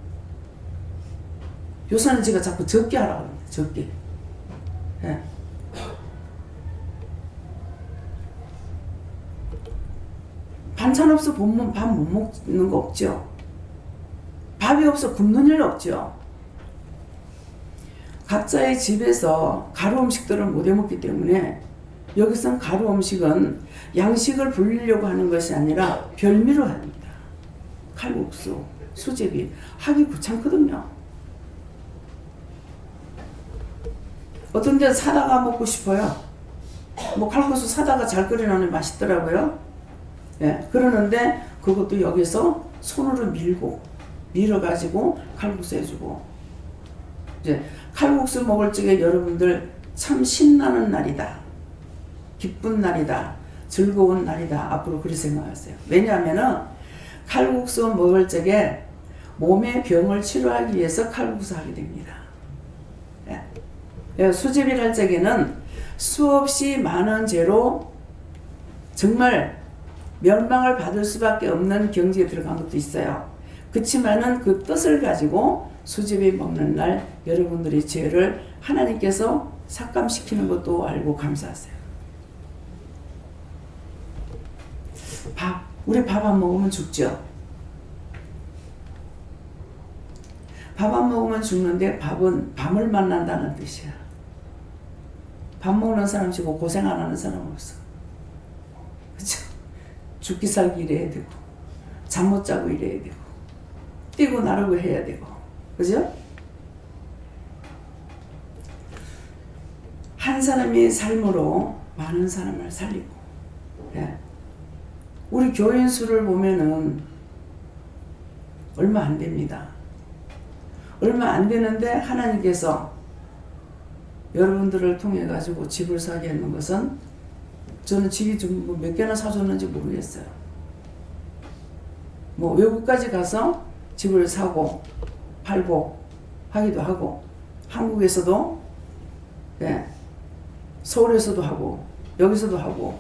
S1: 요새는 제가 자꾸 적게 하라고 합니다. 적게. 예. 반찬 없어 보면 밥 못 먹는 거 없죠. 밥이 없어 굶는 일 없죠. 각자의 집에서 가루 음식들을 못 해먹기 때문에 여기선 가루 음식은 양식을 불리려고 하는 것이 아니라 별미로 합니다. 칼국수, 수제비 하기 귀찮거든요. 어떤 데는 사다가 먹고 싶어요. 뭐 칼국수 사다가 잘 끓여놓으면 맛있더라고요. 예, 그러는데 그것도 여기서 손으로 밀어가지고 칼국수 해주고, 이제 칼국수 먹을 적에 여러분들 참 신나는 날이다, 기쁜 날이다, 즐거운 날이다, 앞으로 그렇게 생각하세요. 왜냐하면은 칼국수 먹을 적에 몸의 병을 치료하기 위해서 칼국수 하게 됩니다. 예. 수제비를 할 적에는 수없이 많은 재로 정말 멸망을 받을 수밖에 없는 경지에 들어간 것도 있어요. 그렇지만은 그 뜻을 가지고 수제비 먹는 날 여러분들의 죄를 하나님께서 삭감시키는 것도 알고 감사하세요. 우리 밥 안 먹으면 죽죠. 밥 안 먹으면 죽는데 밥은 밤을 만난다는 뜻이야. 밥 먹는 사람 치고 고생 안 하는 사람 없어. 그쵸? 죽기 살기 일해야 되고, 잠 못 자고 일해야 되고, 뛰고 나르고 해야 되고, 그죠? 한 사람이 삶으로 많은 사람을 살리고, 예. 우리 교인 수를 보면은 얼마 안 됩니다. 얼마 안 되는데 하나님께서 여러분들을 통해 가지고 집을 사게 하는 것은, 저는 집이 좀 몇 개나 사줬는지 모르겠어요. 뭐 외국까지 가서 집을 사고 팔고 하기도 하고, 한국에서도, 예, 서울에서도 하고 여기서도 하고,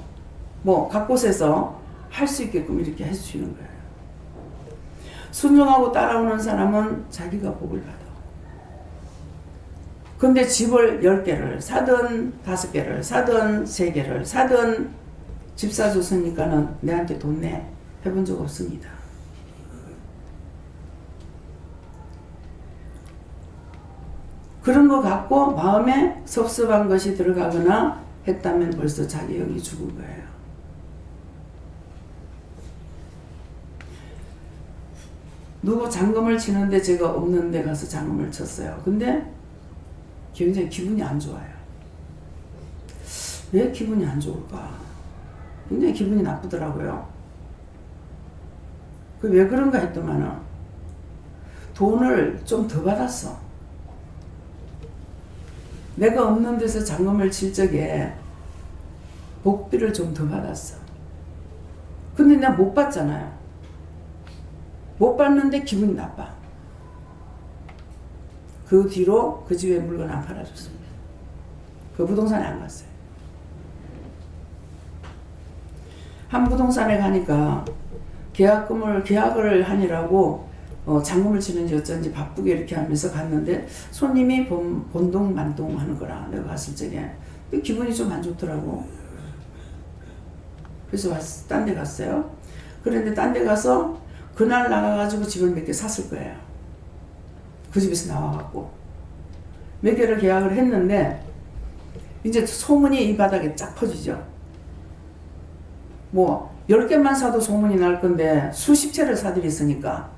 S1: 뭐 각 곳에서 할 수 있게끔 이렇게 해주시는 거예요. 순종하고 따라오는 사람은 자기가 복을 받아. 근데 집을 10개를 사든 5개를 사든 3개를 사든 집 사줬으니까는 내한테 돈 내 해본 적 없습니다. 그런 거 갖고 마음에 섭섭한 것이 들어가거나 했다면 벌써 자기 영이 죽은 거예요. 누구 장금을 치는데 제가 없는 데 가서 장금을 쳤어요. 근데 굉장히 기분이 안 좋아요. 왜 기분이 안 좋을까? 굉장히 기분이 나쁘더라고요. 그 왜 그런가 했더만은 돈을 좀 더 받았어. 내가 없는 데서 장금을 칠 적에 복비를 좀 더 받았어. 근데 내가 못 받잖아요. 못 받는데 기분이 나빠. 그 뒤로 그 집에 물건 안 팔아줬습니다. 그 부동산에 안 갔어요. 한 부동산에 가니까 계약을 하느라고 잔금을 치는지 어쩐지 바쁘게 이렇게 하면서 갔는데 손님이 본동 만동 하는 거라. 내가 갔을 적에 기분이 좀 안 좋더라고. 그래서 딴 데 갔어요. 그런데 딴 데 가서 그날 나가가지고 집을 몇 개 샀을 거예요. 그 집에서 나와갖고 몇 개를 계약을 했는데 이제 소문이 이 바닥에 쫙 퍼지죠. 뭐 10개만 사도 소문이 날 건데 수십 채를 사들였으니까.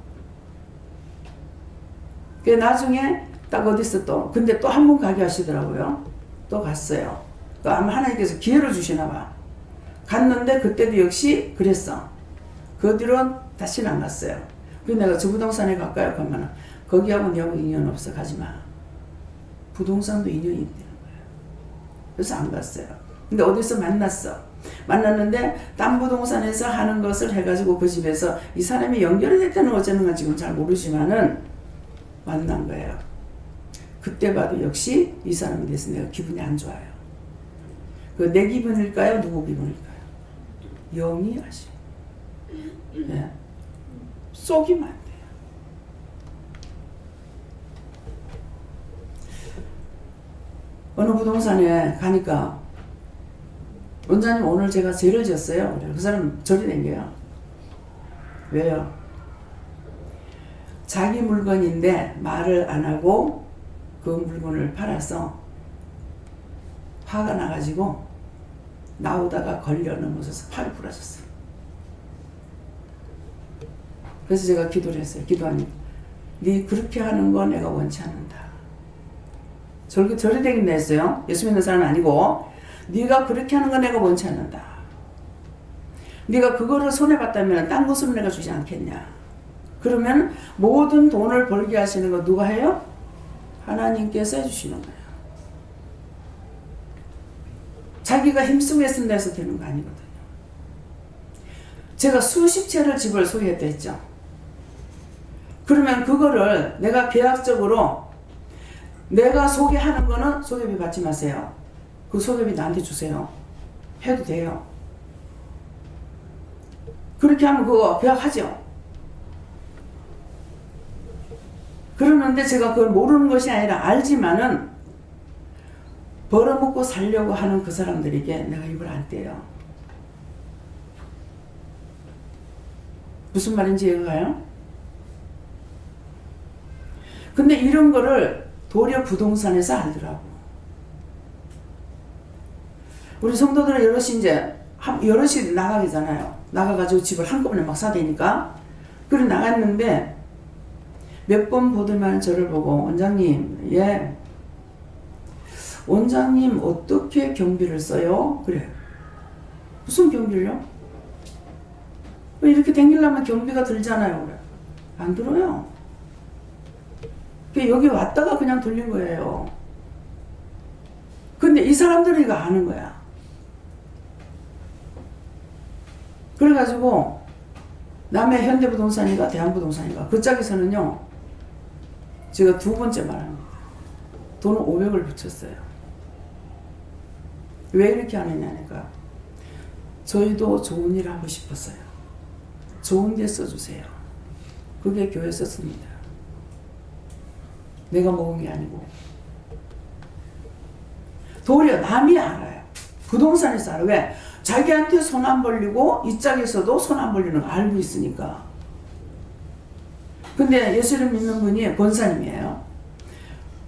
S1: 그 나중에 딱 어디서 또 근데 또 한 번 가게 하시더라고요. 또 갔어요. 또 아마 하나님께서 기회를 주시나 봐. 갔는데 그때도 역시 그랬어. 그 뒤로 다시는 안 갔어요. 그래서 내가 저 부동산에 갈까요? 그러면 거기하고 내하고 인연 없어. 가지마. 부동산도 인연이 있다는 거예요. 그래서 안 갔어요. 근데 어디서 만났어. 만났는데 딴 부동산에서 하는 것을 해가지고 그 집에서 이 사람이 연결이 됐다는 어쩌는가 지금 잘 모르지만은 만난 거예요. 그때 봐도 역시 이 사람에 대해서 내가 기분이 안 좋아요. 그 내 기분일까요? 누구 기분일까요? 영이 아시. 네. 쏘기만 안 돼요. 어느 부동산에 가니까 원장님 오늘 제가 죄를 졌어요. 그래. 그 사람 절이 댕겨요. 왜요? 자기 물건인데 말을 안 하고 그 물건을 팔아서 화가 나가지고 나오다가 걸려 넘어져서 팔이 부러졌어요. 그래서 제가 기도를 했어요. 기도하니 네 그렇게 하는 거 내가 원치 않는다. 저리 되겠네 했어요. 예수 믿는 사람은 아니고 네가 그렇게 하는 거 내가 원치 않는다. 네가 그거를 손해봤다면 딴 것으로 내가 주지 않겠냐. 그러면 모든 돈을 벌게 하시는 거 누가 해요? 하나님께서 해주시는 거예요. 자기가 힘쓰고 했습니다 해서 되는 거 아니거든요. 제가 수십 채를 집을 소유했다 했죠. 그러면 그거를 내가 계약적으로 내가 소개하는 거는 소개비 받지 마세요. 그 소개비 나한테 주세요. 해도 돼요. 그렇게 하면 그거 계약하죠. 그러는데 제가 그걸 모르는 것이 아니라 알지만은 벌어먹고 살려고 하는 그 사람들에게 내가 입을 안 떼요. 무슨 말인지 이해가 가요? 근데 이런 거를 도리어 부동산에서 알더라고. 우리 성도들은 여럿이 나가잖아요. 나가가지고 집을 한꺼번에 막 사대니까. 그래 나갔는데 몇 번 보더만 저를 보고 원장님, 예. 원장님 어떻게 경비를 써요? 그래. 무슨 경비를요? 이렇게 댕기려면 경비가 들잖아요. 그래. 안 들어요. 여기 왔다가 그냥 돌린 거예요. 근데 이 사람들이 이거 아는 거야. 그래가지고 남의 현대부동산인가 대한부동산인가 그 짝에서는요. 제가 두 번째 말합니다. 돈을 500을 붙였어요. 왜 이렇게 하느냐니까 저희도 좋은 일을 하고 싶었어요. 좋은 데 써주세요. 그게 교회 썼습니다. 내가 먹은 게 아니고. 도리어 남이 알아요. 부동산에서 알아요. 왜? 자기한테 손 안 벌리고 이 짝에서도 손 안 벌리는 거 알고 있으니까. 근데 예수를 믿는 분이 권사님이에요.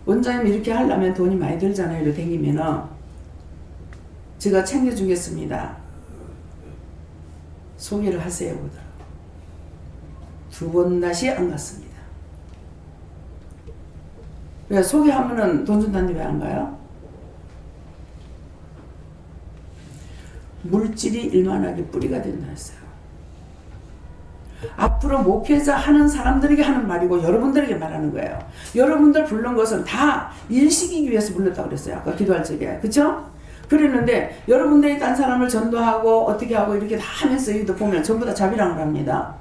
S1: 원장님 이렇게 하려면 돈이 많이 들잖아요. 이렇게 댕기면은 제가 챙겨주겠습니다. 소개를 하세요. 두 번 다시 안 갔습니다. 왜 소개하면은 돈 준다는데 왜 안 가요? 물질이 일만하게 뿌리가 된다 했어요. 앞으로 목회자 하는 사람들에게 하는 말이고 여러분들에게 말하는 거예요. 여러분들 부른 것은 다 일시키기 위해서 불렀다고 그랬어요. 아까 기도할 적에. 그쵸? 그랬는데 여러분들이 딴 사람을 전도하고 어떻게 하고 이렇게 다 하면서 이도 보면 전부 다 자비랑을 합니다.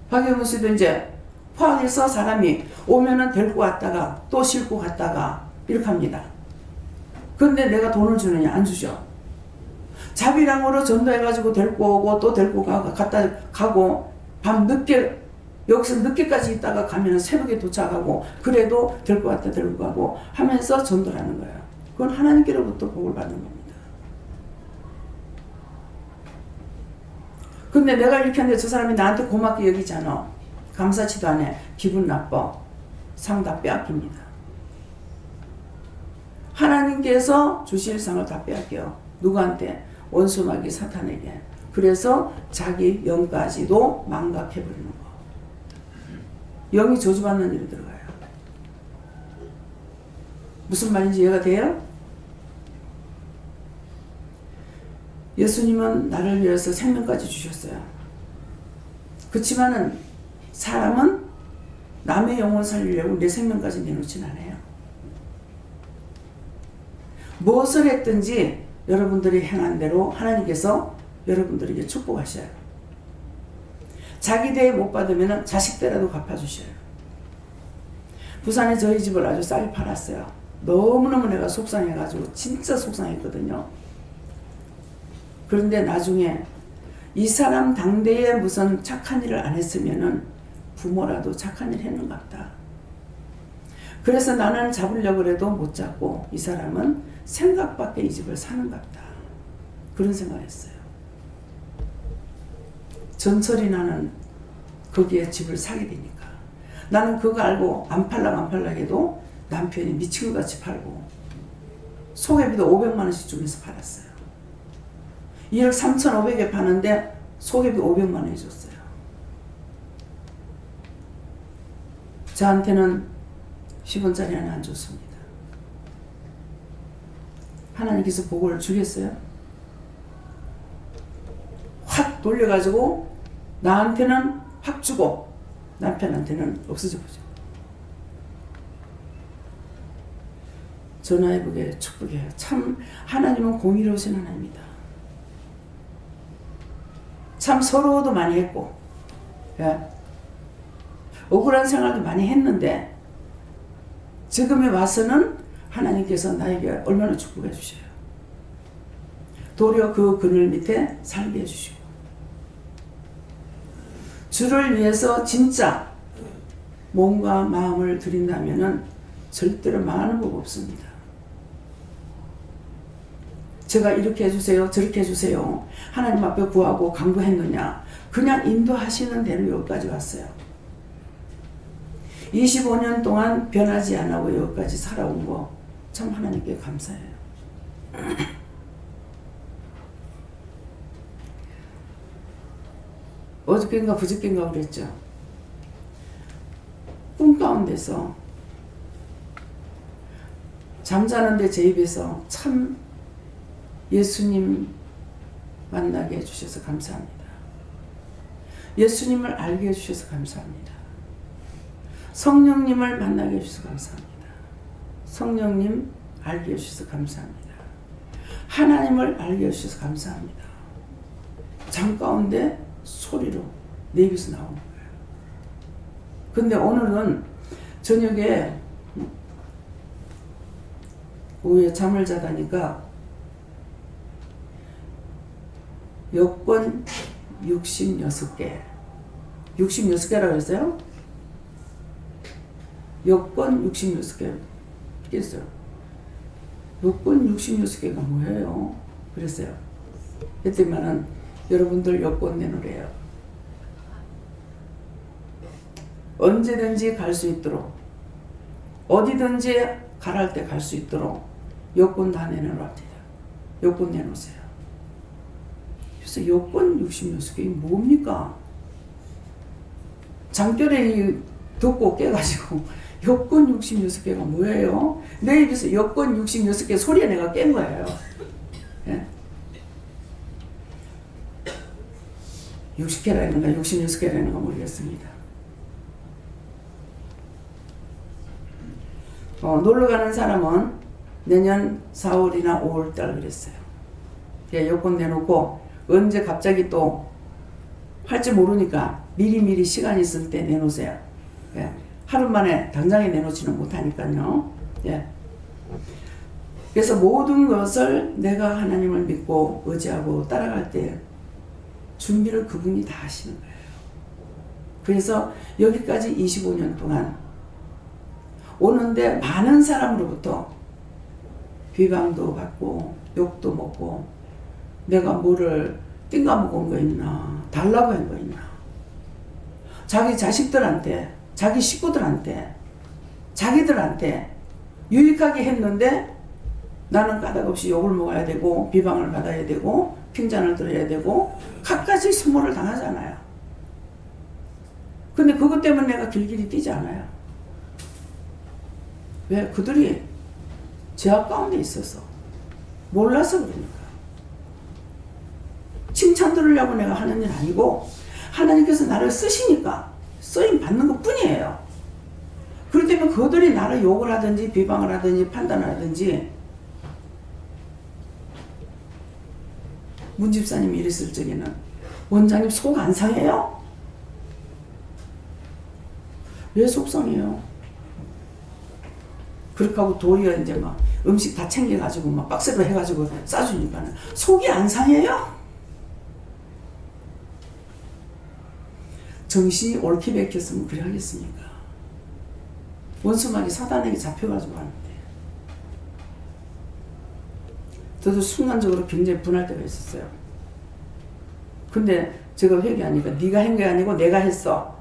S1: 박영훈 씨도 이제 포항에서 사람이 오면은 데리고 왔다가 또 싣고 갔다가 이렇게 합니다. 근데 내가 돈을 주느냐? 안 주죠. 자비랑으로 전도해가지고 데리고 오고 또 데리고 갔다 가고 밤 늦게 여기서 늦게까지 있다가 가면 새벽에 도착하고 그래도 데리고 왔다 데리고 가고 하면서 전도를 하는 거예요. 그건 하나님께로부터 복을 받는 겁니다. 근데 내가 이렇게 하는데 저 사람이 나한테 고맙게 여기잖아. 감사치도 안 해. 기분 나빠. 상 다 빼앗깁니다. 하나님께서 주실 상을 다 빼앗겨요. 누구한테? 원수마귀 사탄에게. 그래서 자기 영까지도 망각해버리는 거. 영이 저주받는 일이 들어가요. 무슨 말인지 이해가 돼요? 예수님은 나를 위해서 생명까지 주셨어요. 그렇지만은 사람은 남의 영혼 살리려고 내 생명까지 내놓진 않아요. 무엇을 했든지 여러분들이 행한 대로 하나님께서 여러분들에게 축복하셔요. 자기 대에 못 받으면 자식 대라도 갚아주셔요. 부산에 저희 집을 아주 싸게 팔았어요. 너무너무 내가 속상해가지고 진짜 속상했거든요. 그런데 나중에 이 사람 당대에 무슨 착한 일을 안 했으면은 부모라도 착한 일 했는갑다. 그래서 나는 잡으려고 해도 못 잡고 이 사람은 생각밖에 이 집을 사는갑다. 그런 생각을 했어요. 전설이 나는 거기에 집을 사게 되니까. 나는 그거 알고 안 팔락 해도 남편이 미친 것 같이 팔고 소개비도 500만 원씩 주면서 팔았어요. 1억 3,500에 파는데 소개비 500만 원이 줬어요. 저한테는 10원짜리 하나 안 줬습니다. 하나님께서 복을 주겠어요? 확 돌려가지고 나한테는 확 주고 남편한테는 없어져 보죠. 전화해보게 축복해요. 참 하나님은 공의로우신 하나님이다. 참 서러워도 많이 했고, 예. 억울한 생활도 많이 했는데 지금에 와서는 하나님께서 나에게 얼마나 축복해 주셔요. 도리어 그 그늘 밑에 살게 해주시고, 주를 위해서 진짜 몸과 마음을 드린다면은 절대로 망하는 법 없습니다. 제가 이렇게 해주세요, 저렇게 해주세요, 하나님 앞에 구하고 간구했느냐? 그냥 인도하시는 대로 여기까지 왔어요. 25년 동안 변하지 않고 여기까지 살아온 거 참 하나님께 감사해요. 어저께인가 그저께인가 그랬죠. 꿈 가운데서 잠자는데 제 입에서 참 예수님 만나게 해주셔서 감사합니다. 예수님을 알게 해주셔서 감사합니다. 성령님을 만나게 해주셔서 감사합니다. 성령님 알게 해주셔서 감사합니다. 하나님을 알게 해주셔서 감사합니다. 잠 가운데 소리로 내 입에서 나오는 거예요. 근데 오늘은 저녁에 오후에 잠을 자다니까 여권 66개 66개라고 했어요? 여권 66개 있어요. 여권 66개가 뭐예요? 그랬어요. 그랬더니만은 여러분들 여권 내놓으래요. 언제든지 갈 수 있도록, 어디든지 가랄 때 갈 수 있도록 여권 다 내놓으랍니다. 여권 내놓으세요. 그래서 여권 66개 뭡니까? 장결에 듣고 깨가지고 여권 66개가 뭐예요? 내 입에서 여권 66개 소리에 내가 깬 거예요. 예? 60개라는가 66개라는가 모르겠습니다. 놀러 가는 사람은 내년 4월이나 5월달 그랬어요. 예, 여권 내놓고 언제 갑자기 또 할지 모르니까 미리 시간 있을 때 내놓으세요. 예, 하루 만에 당장에 내놓지는 못하니까요. 예. 그래서 모든 것을 내가 하나님을 믿고 의지하고 따라갈 때 준비를 그분이 다 하시는 거예요. 그래서 여기까지 25년 동안 오는데 많은 사람으로부터 비방도 받고 욕도 먹고 내가 뭐를 띵가먹은 거 있나, 달라고 한 거 있나, 자기 자식들한테, 자기 식구들한테, 자기들한테 유익하게 했는데 나는 까닭없이 욕을 먹어야 되고 비방을 받아야 되고 핀잔을 들어야 되고 갖가지 수모를 당하잖아요. 근데 그것 때문에 내가 길길이 뛰지 않아요. 왜? 그들이 죄악 가운데 있어서 몰라서 그러니까. 칭찬 들으려고 내가 하는 일 아니고 하나님께서 나를 쓰시니까 쓰임 받는 것 뿐이에요. 그렇기 때문에 그들이 나를 욕을 하든지 비방을 하든지 판단을 하든지, 문 집사님이 이랬을 적에는 원장님 속 안 상해요? 왜 속상해요? 그렇게 하고 도리어 이제 막 음식 다 챙겨가지고 막 박스로 해가지고 싸주니까는 속이 안 상해요? 정신이 옳게 베꼈으면 그래 하겠습니까? 원수막이 사단에게 잡혀가지고 하는데. 저도 순간적으로 굉장히 분할 때가 있었어요. 근데 제가 회개하니까 네가 한 게 아니고 내가 했어.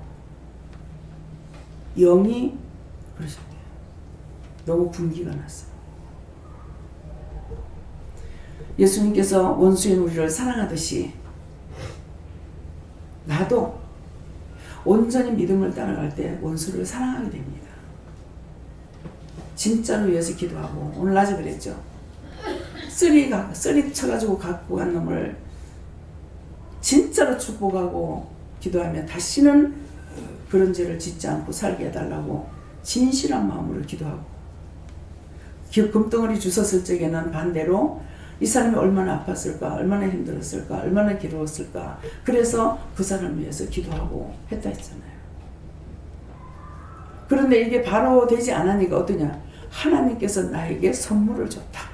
S1: 영이 그러셨대요. 너무 분기가 났어요. 예수님께서 원수인 우리를 사랑하듯이 나도 온전히 믿음을 따라갈 때 원수를 사랑하게 됩니다. 진짜로 위해서 기도하고, 오늘 낮에 그랬죠. 쓰리 쳐가지고 갖고 간 놈을 진짜로 축복하고 기도하면 다시는 그런 죄를 짓지 않고 살게 해달라고 진실한 마음으로 기도하고, 금덩어리 주웠을 적에는 반대로 이 사람이 얼마나 아팠을까, 얼마나 힘들었을까, 얼마나 괴로웠을까, 그래서 그 사람을 위해서 기도하고 했다 했잖아요. 그런데 이게 바로 되지 않으니까 어떠냐, 하나님께서 나에게 선물을 줬다.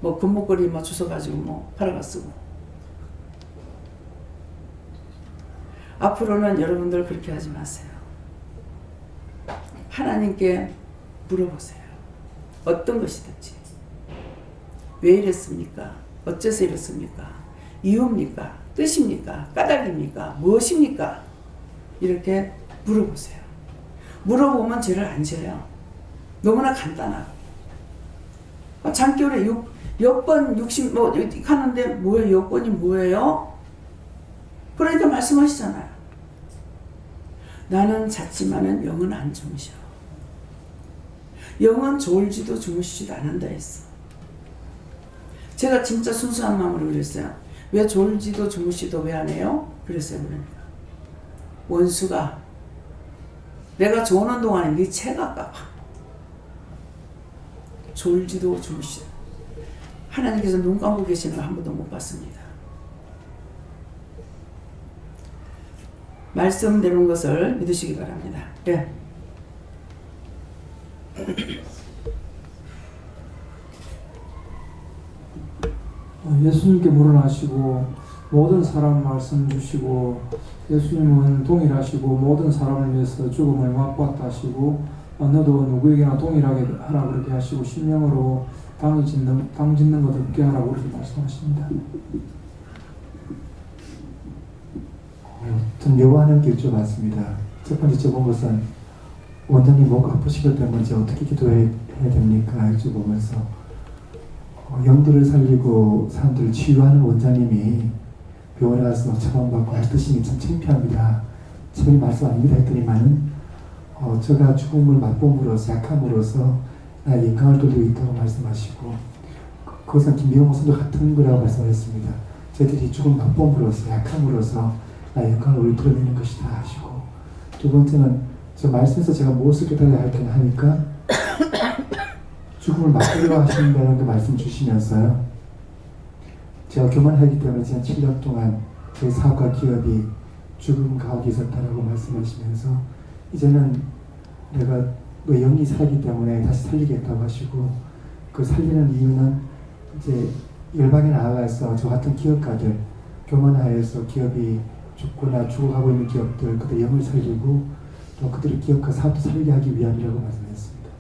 S1: 뭐 금목걸이 뭐 주워가지고 뭐 팔아가 쓰고. 앞으로는 여러분들 그렇게 하지 마세요. 하나님께 물어보세요. 어떤 것이든지. 왜 이랬습니까? 어째서 이랬습니까? 이유입니까? 뜻입니까? 까닭입니까? 무엇입니까? 이렇게 물어보세요. 물어보면 죄를 안 져요. 너무나 간단하고. 장기울에 여권 60 뭐 하는데 뭐예요? 여권이 뭐예요? 그러니까 말씀하시잖아요. 나는 잤지만은 영은 안 주무셔. 영은 졸지도 주무시지도 않는다 했어. 제가 진짜 순수한 마음으로 그랬어요. 왜 졸지도 주무시도 왜 안 해요? 그랬어요. 그러니까 원수가 내가 조는 동안에 네 채가 아까봐. 졸지도 주무시도. 하나님께서 눈 감고 계시는 걸 한 번도 못 봤습니다. 말씀되는 것을 믿으시기 바랍니다. 네.
S2: 예수님께 물어나시고 모든 사람 말씀 주시고, 예수님은 동일하시고 모든 사람을 위해서 죽음을 맛보았다 하시고, 너도 누구에게나 동일하게 하라 그렇게 하시고, 심령으로 당 짓는 것 없게 하라고 그렇게 말씀하십니다.
S3: 좀 요구하는 게 좀 많습니다. 첫 번째 여쭤본 것은 원장님 목 아프시기 때문에 어떻게 기도해야 됩니까? 여쭤보면서 영들을 살리고 사람들을 치유하는 원장님이 병원에 가서 처방받고 하시니 참 창피합니다. 처음에 말씀 아닙니다 했더니만은 제가 죽음을 맛봄으로써 약함으로써 나의 영광을 돌리고 있다고 말씀하시고, 그것은 김미영 목사님도 같은 거라고 말씀하셨습니다. 저희들이 죽음 맛봄으로써 약함으로써 나의 영광을 드러내는 것이다 하시고, 두 번째는 저 말씀에서 제가 무엇을 깨달아야 할 테냐 하니까 죽음을 맛보려 하신다는 그 말씀 주시면서요, 제가 교만하기 때문에 지난 7년 동안 저희 사업과 기업이 죽음 가운데 있었다라고 말씀하시면서, 이제는 내가 너 영이 살기 때문에 다시 살리겠다고 하시고, 그 살리는 이유는 이제 열방에 나아가서 저 같은 기업가들, 교만하여서 기업이 죽거나 죽어가고 있는 기업들, 그들 영을 살리고 또 그들의 기업과 사업도 살리게 하기 위함이라고 말씀하셨습니다.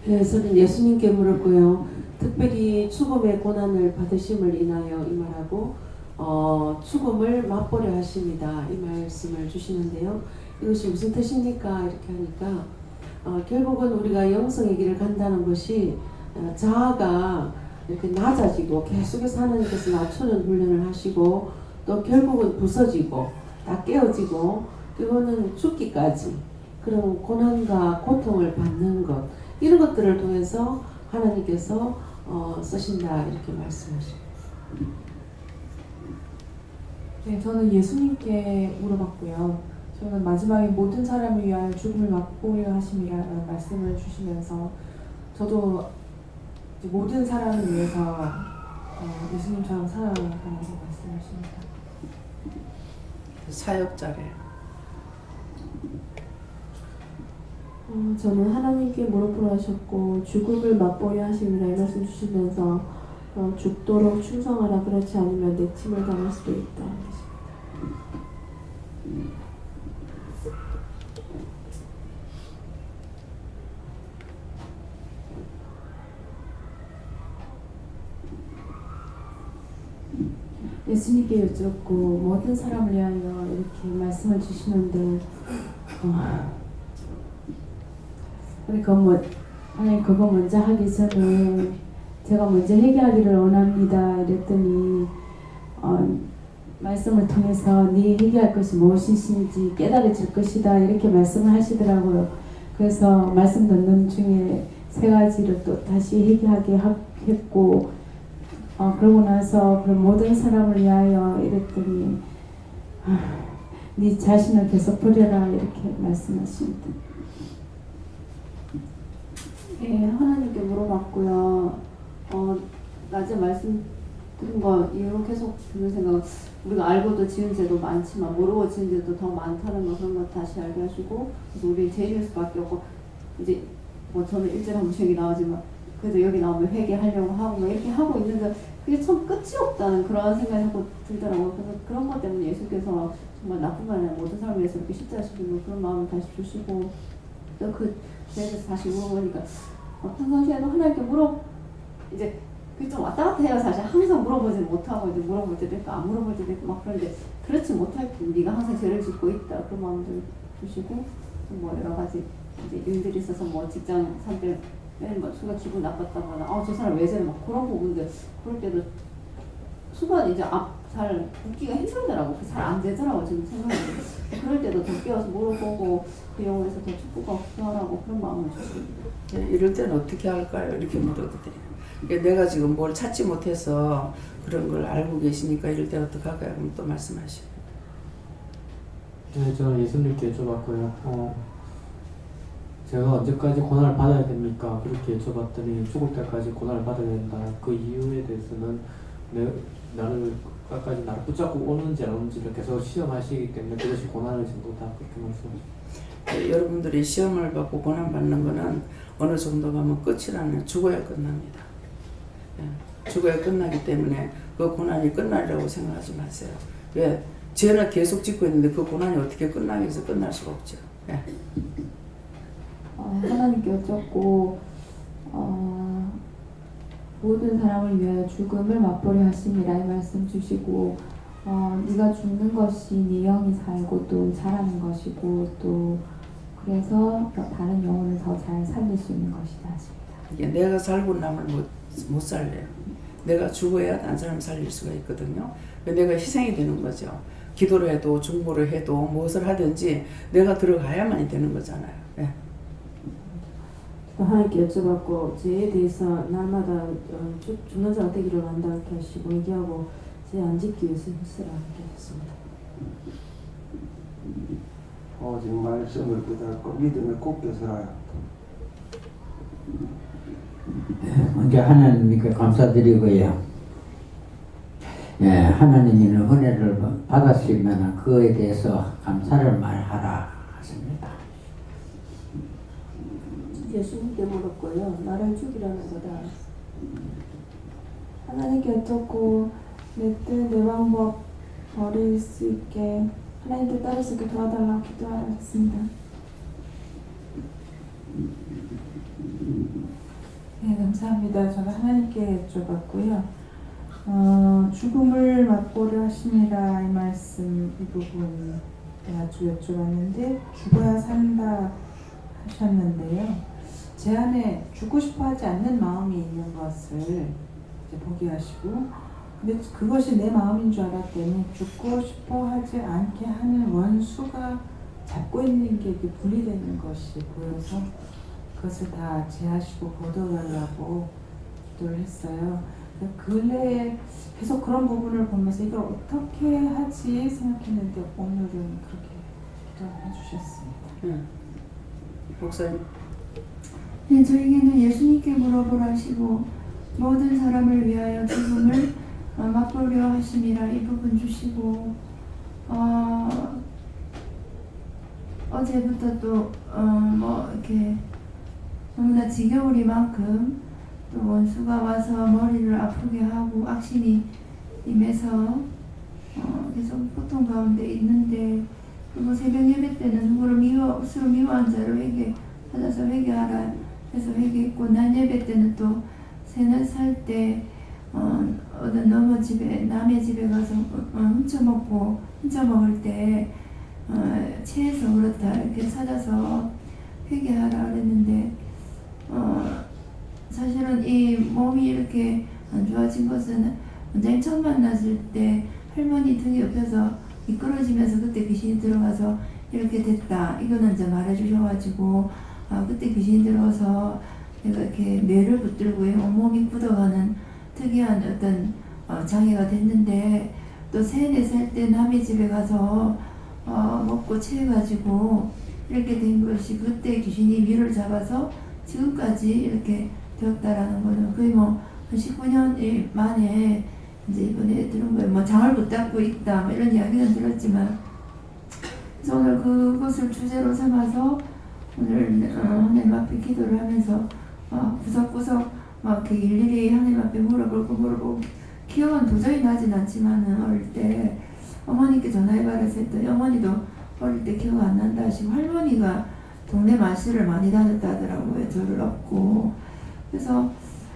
S4: 네, 저는 예수님께 물었고요. 특별히 죽음의 고난을 받으심을 인하여 이 말하고 죽음을 맛보려 하십니다. 이 말씀을 주시는데요. 이것이 무슨 뜻입니까? 이렇게 하니까 결국은 우리가 영성의 길을 간다는 것이 자아가 이렇게 낮아지고 계속해서 하나님께서 낮추는 훈련을 하시고, 또 결국은 부서지고 다 깨어지고 그거는 죽기까지 그런 고난과 고통을 받는 것, 이런 것들을 통해서 하나님께서 쓰신다 이렇게 말씀하십니다.
S5: 네, 저는 예수님께 물어봤고요. 저는 마지막에 모든 사람을 위하여 죽음을 맛보려 하심이라는 말씀을 주시면서, 저도 이제 모든 사람을 위해서 예수님처럼 살아가라고 말씀하십니다.
S1: 사역자래.
S6: 저는 하나님께 무릎을 하셨고 죽음을 맛보려 하십니다. 이 말씀 주시면서 죽도록 충성하라, 그렇지 않으면 내 침을 당할 수도 있다. 예수님께 여쭙고 모든 사람을 위하여 이렇게 말씀을 주시는데 하나님 그거 먼저 하기 전에 제가 먼저 회개하기를 원합니다. 이랬더니 말씀을 통해서 네 회개할 것이 무엇이신지 깨달아질 것이다 이렇게 말씀을 하시더라고요. 그래서 말씀 듣는 중에 3가지를 또 다시 회개하게 했고 그러고 나서 그 모든 사람을 위하여 이랬더니 네 자신을 계속 버려라 이렇게 말씀하십니다.
S4: 예, 하나님께 물어봤고요. 낮에 말씀 들은 거 이후로 계속 드는 생각은 우리가 알고도 지은 죄도 많지만 모르고 지은 죄도 더 많다는 거 그런 거 다시 알게 하시고 그래서 우리 죄일 수밖에 없고 이제 뭐 저는 1절 한 번씩 여기 나오지만 그래도 여기 나오면 회개하려고 하고 뭐 이렇게 하고 있는데 그게 참 끝이 없다는 그런 생각이 자꾸 들더라고요. 그래서 그런 것 때문에 예수께서 정말 나쁜 거 아니라 모든 사람을 위해서 이렇게 십자가 지시고 그런 마음을 다시 주시고 또 그 죄에서 다시 물어보니까 평상시에도 하나님께 이제 그게 좀 왔다 갔다 해요. 사실 항상 물어보지 못하고 이제 물어볼 때도 있고 안 물어볼 때도 있고 막 그런데 그렇지 못할 때 네가 항상 죄를 짓고 있다 그 마음을 주시고 뭐 여러 가지 이제 일들이 있어서 뭐 직장 상대 뭐 순간 기분 나빴다거나 저 사람 왜 저래 막 그런 부분들 그럴 때도 순간 이제 잘 웃기가 힘들더라고. 잘 안 되더라고 지금 생각이. 그럴 때도 더 깨워서 물어보고 그 영혼에서 더 축복하고 기도하라고 그런 마음을 주십니다.
S1: 이럴 때는 어떻게 할까요? 이렇게 물어보더니 그러니까 내가 지금 뭘 찾지 못해서 그런 걸 알고 계시니까 이럴 때 어떻게 할까요? 그럼 또 말씀하시고.
S2: 네, 저는 예수님께 여쭤봤고요. 제가 언제까지 고난을 받아야 됩니까? 그렇게 여쭤봤더니 죽을 때까지 고난을 받아야 된다. 그 이유에 대해서는 나를 끝까지 나를 붙잡고 오는지 안 오는지를 계속 시험하시기 때문에 그것이 고난의 정도다. 그렇게 말씀하셨습니다.
S1: 여러분들이 시험을 받고 고난받는 거는 어느 정도 가면 끝이라는 죽어야 끝납니다. 죽어야 끝나기 때문에 그 고난이 끝날이라고 생각하지 마세요. 왜? 죄는 계속 짓고 있는데 그 고난이 어떻게 끝나기 위해서 끝날 수가 없죠.
S6: 하나님께 여쭙고 모든 사람을 위하여 죽음을 맛보려 하심이라 이 말씀 주시고 네가 죽는 것이 네 영이 살고 또 자라는 것이고 또 그래서 다른 영혼을 더 잘 살릴 수 있는 것이다 하십니다.
S1: 이게 내가 살고 남을 못 살려요. 내가 죽어야 다른 사람 살릴 수가 있거든요. 내가 희생이 되는 거죠. 기도를 해도 중보를 해도 무엇을 하든지 내가 들어가야만이 되는 거잖아요.
S6: 하나님께 여쭤봤고 죄에 대해서 날마다 죽는 자가 되기를 원한다 이렇게 하시고 얘기하고 죄 안 짓기 위해서 힘쓰라 이렇게 하셨습니다.
S7: 오직 말씀을 붙잡고 믿음을 굳게 서라.
S8: 먼저 하나님께 감사드리고요. 하나님이 은혜를 받았으면 그에 대해서 감사를 말하라 하십니다.
S6: 예수님께 물었고요. 나를 죽이라는 거다. 하나님께 여쭙고 내 뜻, 내 방법 버릴 수 있게 하나님께 따를 수 있게 도와달라고 기도하였습니다.
S5: 네, 감사합니다. 저는 하나님께 여쭤봤고요. 죽음을 맛보려 하심이라 이 말씀 이 부분 아주 여쭤봤는데 죽어야 산다 하셨는데요. 제 안에 죽고 싶어 하지 않는 마음이 있는 것을 이제 보게 하시고 근데 그것이 내 마음인 줄 알았더니 죽고 싶어 하지 않게 하는 원수가 잡고 있는 게 이렇게 분리되는 것이 보여서 그것을 다 제하시고 거둬달라고 기도를 했어요. 근래에 계속 그런 부분을 보면서 이걸 어떻게 하지 생각했는데 오늘은 그렇게 기도해 주셨습니다.
S1: 목사님.
S9: 네, 저에게는 예수님께 물어보라 하시고 모든 사람을 위하여 죽음을 맛보려 하심이라 이 부분 주시고 어제부터 또 뭐 이렇게 너무나 지겨우리만큼 또 원수가 와서 머리를 아프게 하고 악신이 임해서 계속 고통 가운데 있는데 그리고 새벽 예배 때는 누구를 스스로 미워한 자를 찾아서 회개하라 해서 회개했고 난 예배 때는 또 새날 살 때 어떤 남의 집에 가서 훔쳐 먹을 때 체해서 그렇다 이렇게 찾아서 회개하라 그랬는데 사실은 이 몸이 이렇게 안 좋아진 것은 원장님 처음 만났을 때 할머니 등 옆에서 미끄러지면서 그때 귀신이 들어가서 이렇게 됐다 이거는 이제 말해주셔가지고 그때 귀신이 들어서 내가 이렇게 뇌를 붙들고 온몸이 굳어가는 특이한 어떤 장애가 됐는데 또 3-4살 때 남의 집에 가서 먹고 체해가지고 이렇게 된 것이 그때 귀신이 위를 잡아서 지금까지 이렇게 되었다라는 거는 거의 뭐 한 19년 만에 이제 이번에 들은 거예요. 뭐 장을 붙잡고 있다 뭐 이런 이야기는 들었지만 그래서 오늘 그것을 주제로 삼아서 오늘 하나님 앞에 기도를 하면서 구석구석 막 이렇게 일일이 하나님 앞에 물어보고 기억은 도저히 나진 않지만은 어릴 때 어머니께 전화해봐라 했더니 어머니도 어릴 때 기억 안 난다 하시고 할머니가 동네 마실을 많이 다녔다 하더라고요. 저를 업고 그래서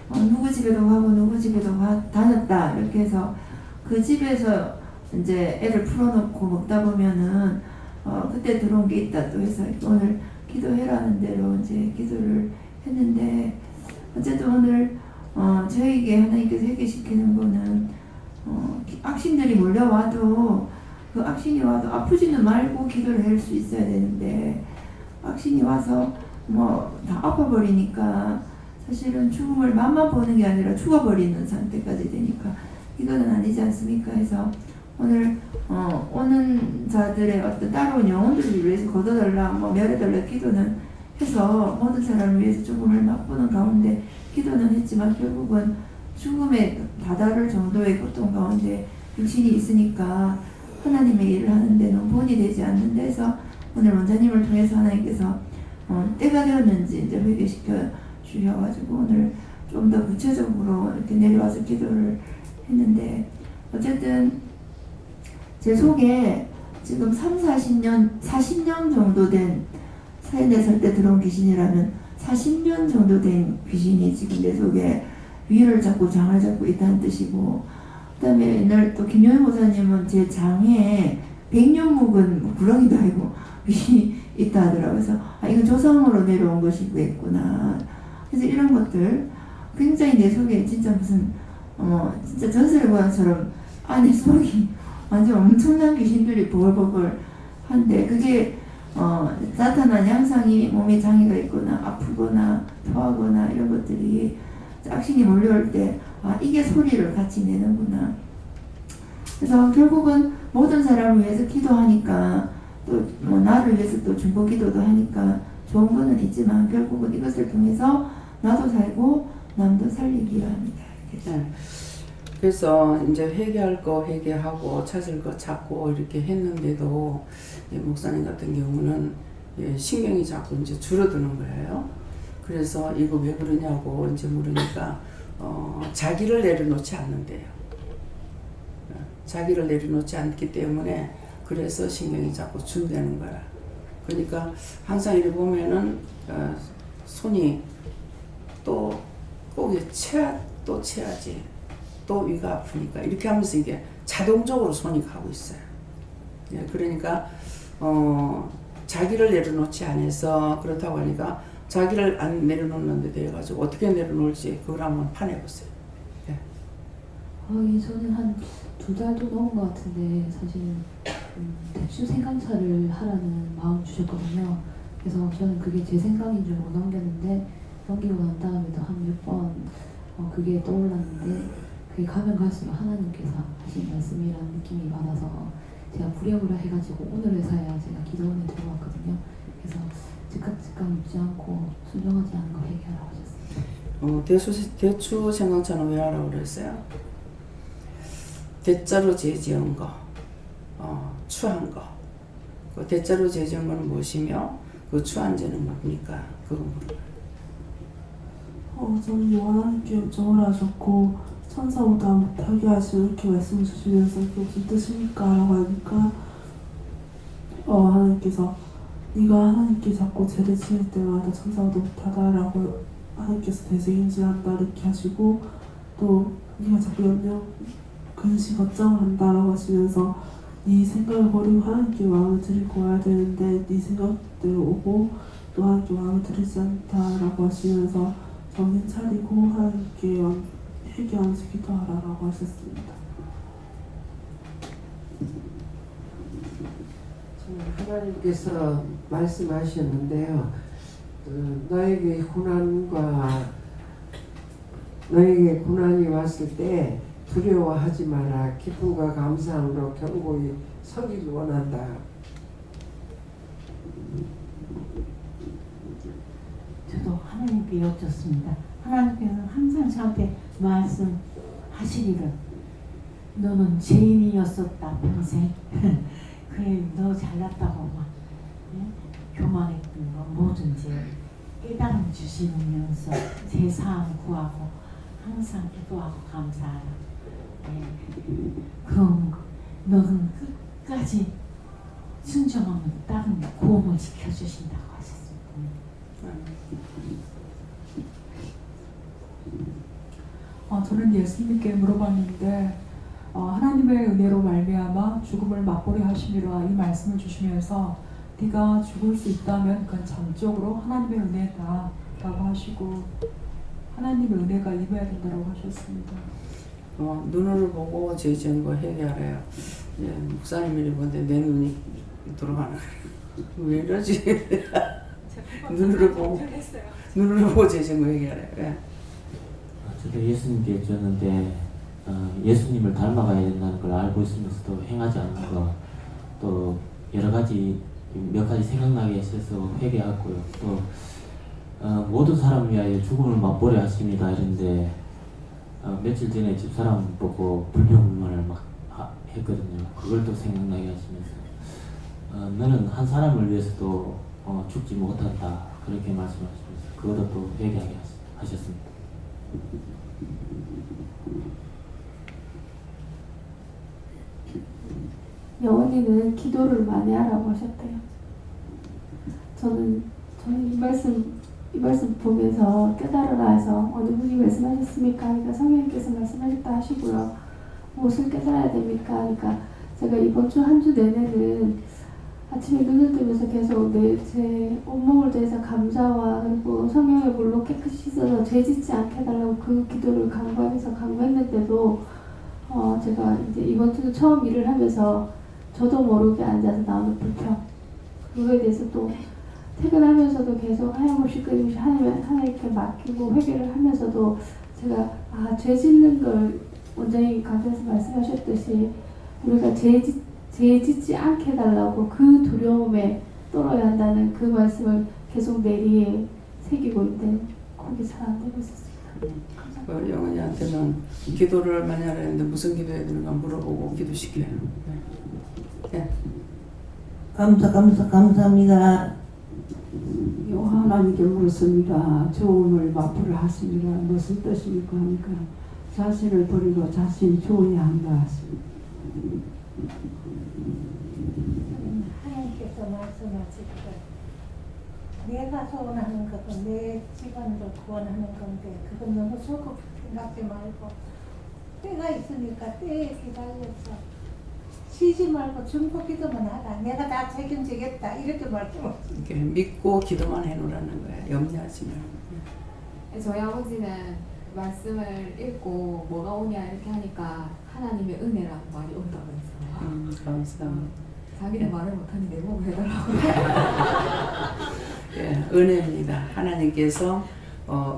S9: 누구 집에도 가고 누구 집에도 다녔다 이렇게 해서 그 집에서 이제 애를 풀어놓고 먹다 보면은 그때 들어온 게 있다 또 해서 오늘 기도해라는 대로 이제 기도를 했는데 어쨌든 오늘 저에게 하나님께서 회개시키는 거는 악신들이 몰려와도 그 악신이 와도 아프지는 말고 기도를 할 수 있어야 되는데 악신이 와서 뭐 다 아파버리니까 사실은 죽음을 맛만 보는 게 아니라 죽어버리는 상태까지 되니까 이거는 아니지 않습니까? 해서 오늘 오는 자들의 어떤 따라온 영혼들을 위해서 거둬달라 뭐 멸해달라 기도는 해서 모든 사람을 위해서 죽음을 맛보는 가운데 기도는 했지만 결국은 죽음에 다다를 정도의 고통 가운데 육신이 있으니까 하나님의 일을 하는 데는 본이 되지 않는 데서 오늘 원장님을 통해서 하나님께서 때가 되었는지 이제 회개시켜 주셔가지고 오늘 좀 더 구체적으로 이렇게 내려와서 기도를 했는데 어쨌든 제 속에 지금 40년 정도 된 34살 때 들어온 귀신이라면 40년 정도 된 귀신이 지금 내 속에 위를 잡고 장을 잡고 있다는 뜻이고 그 다음에 옛날 또 김용희 목사님은 제 장에 100년 묵은 구렁이도 아니고 귀신이 있다 하더라고요. 그래서 이건 조상으로 내려온 것이겠구나. 그래서 이런 것들 굉장히 내 속에 진짜 무슨 진짜 전설의 안에 속이 완전 엄청난 귀신들이 보글보글 한데 그게 나타난 양상이 몸에 장애가 있거나 아프거나 토하거나 이런 것들이 악신이 몰려올 때 이게 소리를 같이 내는구나. 그래서 결국은 모든 사람을 위해서 기도하니까 또 뭐 나를 위해서 또 중보 기도도 하니까 좋은 거는 있지만 결국은 이것을 통해서 나도 살고 남도 살리기를 합니다.
S1: 네. 그래서 이제 회개할 거 회개하고 찾을 거 찾고 이렇게 했는데도 목사님 같은 경우는 신경이 자꾸 이제 줄어드는 거예요. 그래서 이거 왜 그러냐고 이제 물으니까 자기를 내려놓지 않는데요. 자기를 내려놓지 않기 때문에 그래서 신경이 자꾸 준다는 거야. 그러니까 항상 이렇게 보면은 손이 또 꼭 또 체하지. 또 위가 아프니까 이렇게 하면서 이게 자동적으로 손이 가고 있어요. 예, 그러니까 자기를 내려놓지 않아서 그렇다고 하니까 자기를 안 내려놓는데 돼가지고 어떻게 내려놓을지 그걸 한번 파내보세요. 예.
S10: 저는 한 2달도 넘은 것 같은데 사실 대충 생강차를 하라는 마음 주셨거든요. 그래서 저는 그게 제 생각인 줄 못 넘겼는데 넘기고 난 다음에도 한 몇 번 그게 떠올랐는데 그게 가면 갈수록 하나님께서 하신 말씀이라는 느낌이 받아서 제가 불여불여 해가지고 오늘에서야 제가 기도원에 들어왔거든요. 그래서 즉각 묻지 않고 순종하지 않은 거 회개하라고 하셨습니다.
S1: 대추 생강차는 왜 하라고 그랬어요? 대자로 재지은 거, 추한 거. 그 대자로 재지은 거는 무엇이며 그 추한 죄는 뭡니까? 그거 물어봐요.
S11: 저는 하나님께 요청을 하셨고 천사보다 못하게 하시고 이렇게 말씀 주시면서 그게 무슨 뜻입니까? 라고 하니까 하나님께서 네가 하나님께 자꾸 죄를 지을 때마다 천사보다 못하다 라고 하나님께서 대세인지한다 이렇게 하시고 또 네가 자꾸 염려 근시 걱정을 한다라고 하시면서 네 생각을 버리고 하나님께 마음을 드리고 와야 되는데 네 생각대로 오고 또 하나님께 마음을 드리지 않다라고 하시면서 정신 차리고 하나님께 회개하면서 기도하라라고 하셨습니다.
S12: 하나님께서 말씀하셨는데요. 너에게 고난이 왔을 때 두려워하지 마라. 기쁨과 감사함으로 견고히 서기를 원한다.
S13: 저도 하나님께 여쭙습니다. 하나님께서는 항상 저한테 말씀하시기를 너는 죄인이었었다 평생. 그래 너 잘났다고 막 교만했던 거 뭐든지 깨달음 주시면서 제 사항 구하고 항상 기도하고 감사하라. 그럼 너는 끝까지 순종하면 다른 구원을 지켜주신다고 하셨습니다.
S14: 저는 예수님께 물어봤는데 하나님의 은혜로 말미암아 죽음을 맛보게 하심이라 이 말씀을 주시면서 네가 죽을 수 있다면 그건 전적으로 하나님의 은혜다 라고 하시고 하나님의 은혜가 임해야 된다고 하셨습니다.
S1: 눈을 보고 죄 지은 거 회개하래요. 목사님이 보는데 내 눈이 돌아가는 거예요. 왜 이러지? 눈으로 보고 죄 지은 거 회개하래요.
S15: 저도 예수님께 여쭈었는데 예수님을 닮아가야 된다는 걸 알고 있으면서도 행하지 않는 거, 또 여러 가지 몇 가지 생각나게 하셔서 회개하고요. 또 모든 사람을 위하여 죽음을 맛보려 하십니다 이런데 며칠 전에 집사람 보고 불평불만을 막 했거든요. 그걸 또 생각나게 하시면서 너는 한 사람을 위해서도 죽지 못한다 그렇게 말씀하시면서 그것도 또 회개하게 하셨습니다.
S10: 영원히는 기도를 많이 하라고 하셨대요. 저는 이 말씀 보면서 깨달으라 해서 어느 분이 말씀하셨습니까? 그러니까 성령님께서 말씀하셨다 하시고요. 무엇을 깨달아야 됩니까? 그러니까 제가 이번 주 한 주 내내는 아침에 눈을 뜨면서 계속 제 온몸을 대해서 감사와 그리고 성령의 물로 깨끗이 씻어서 죄 짓지 않게 해달라고 그 기도를 강구했는데도 제가 이제 이번 주 처음 일을 하면서 저도 모르게 앉아서 나오는 불평 그거에 대해서 또 퇴근하면서도 계속 하염없이 끊임없이 하나님께 맡기고 회개를 하면서도 제가 죄 짓는 걸 원장님 강사에서 말씀하셨듯이 우리가 죄 짓지 않게 해달라고 그 두려움에 떨어야 한다는 그 말씀을 계속 내리에 새기고 있는데 거기 잘 안 되고 있었습니다.
S1: 영은이한테는 기도를 많이 하라 했는데 무슨 기도해야 되는가 물어보고 기도시켜요. 네.
S16: 감사합니다. 하나님께 묻습니다. 좋음을 맛보려 하십니다. 무슨 뜻입니까? 하니까 자신을 버리고 자신이 좋아야 한다 하십니다.
S17: 하나님께서 말씀하시기를 내가 소원하는 것은 내 집안도 구원하는 건데 그건 너무 소극 생각지 말고 때가 있으니까 때에 기다려서 쉬지 말고 중보 기도만 하라. 내가 다 책임지겠다. 이렇게 말씀하십니다.
S1: 믿고 기도만 해놓으라는 거예요. 염려하지 말고.
S18: 저희 아버지는 말씀을 읽고 뭐가 오냐 이렇게 하니까 하나님의 은혜라는 말이 온다고 했어요.
S1: 감사합니다.
S18: 자기는 말을 못하니 내 몸을 해달라고.
S1: 예, 은혜입니다. 하나님께서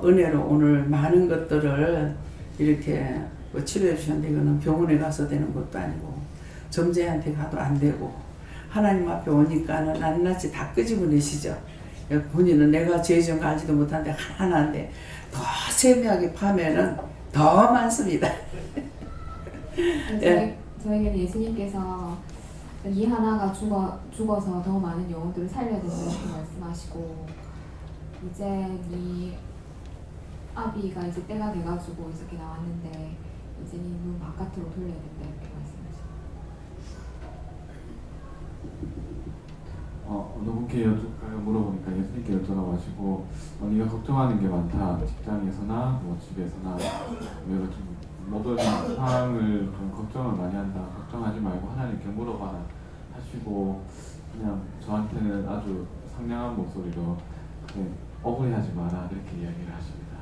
S1: 은혜로 오늘 많은 것들을 이렇게 치료해 주셨는데 이거는 병원에 가서 되는 것도 아니고 점쟁이한테 가도 안 되고 하나님 앞에 오니까는 낱낱이 다 끄집어내시죠. 본인은 내가 죄 지은 거 알지도 못하는데 하나인데 더 세밀하게 파면은 더 많습니다.
S18: 저에게는 예수님께서 이 하나가 죽어서 더 많은 영혼들을 살려야 된다 이렇게 말씀하시고 이제 이 아비가 이제 때가 돼가지고 이렇게 나왔는데 이제 이 눈 바깥으로 돌려야 된다 이렇게 말씀하시고
S19: 어느 분께 물어보니까 예수님께 여쭤가지고 네가 걱정하는 게 많다. 직장에서나 뭐 집에서나 왜 좀 모든 상황을 좀 걱정을 많이 한다. 걱정하지 말고 하나님께 물어봐라 하시고 그냥 저한테는 아주 상냥한 목소리로 억울해하지 마라 이렇게 이야기를 하십니다.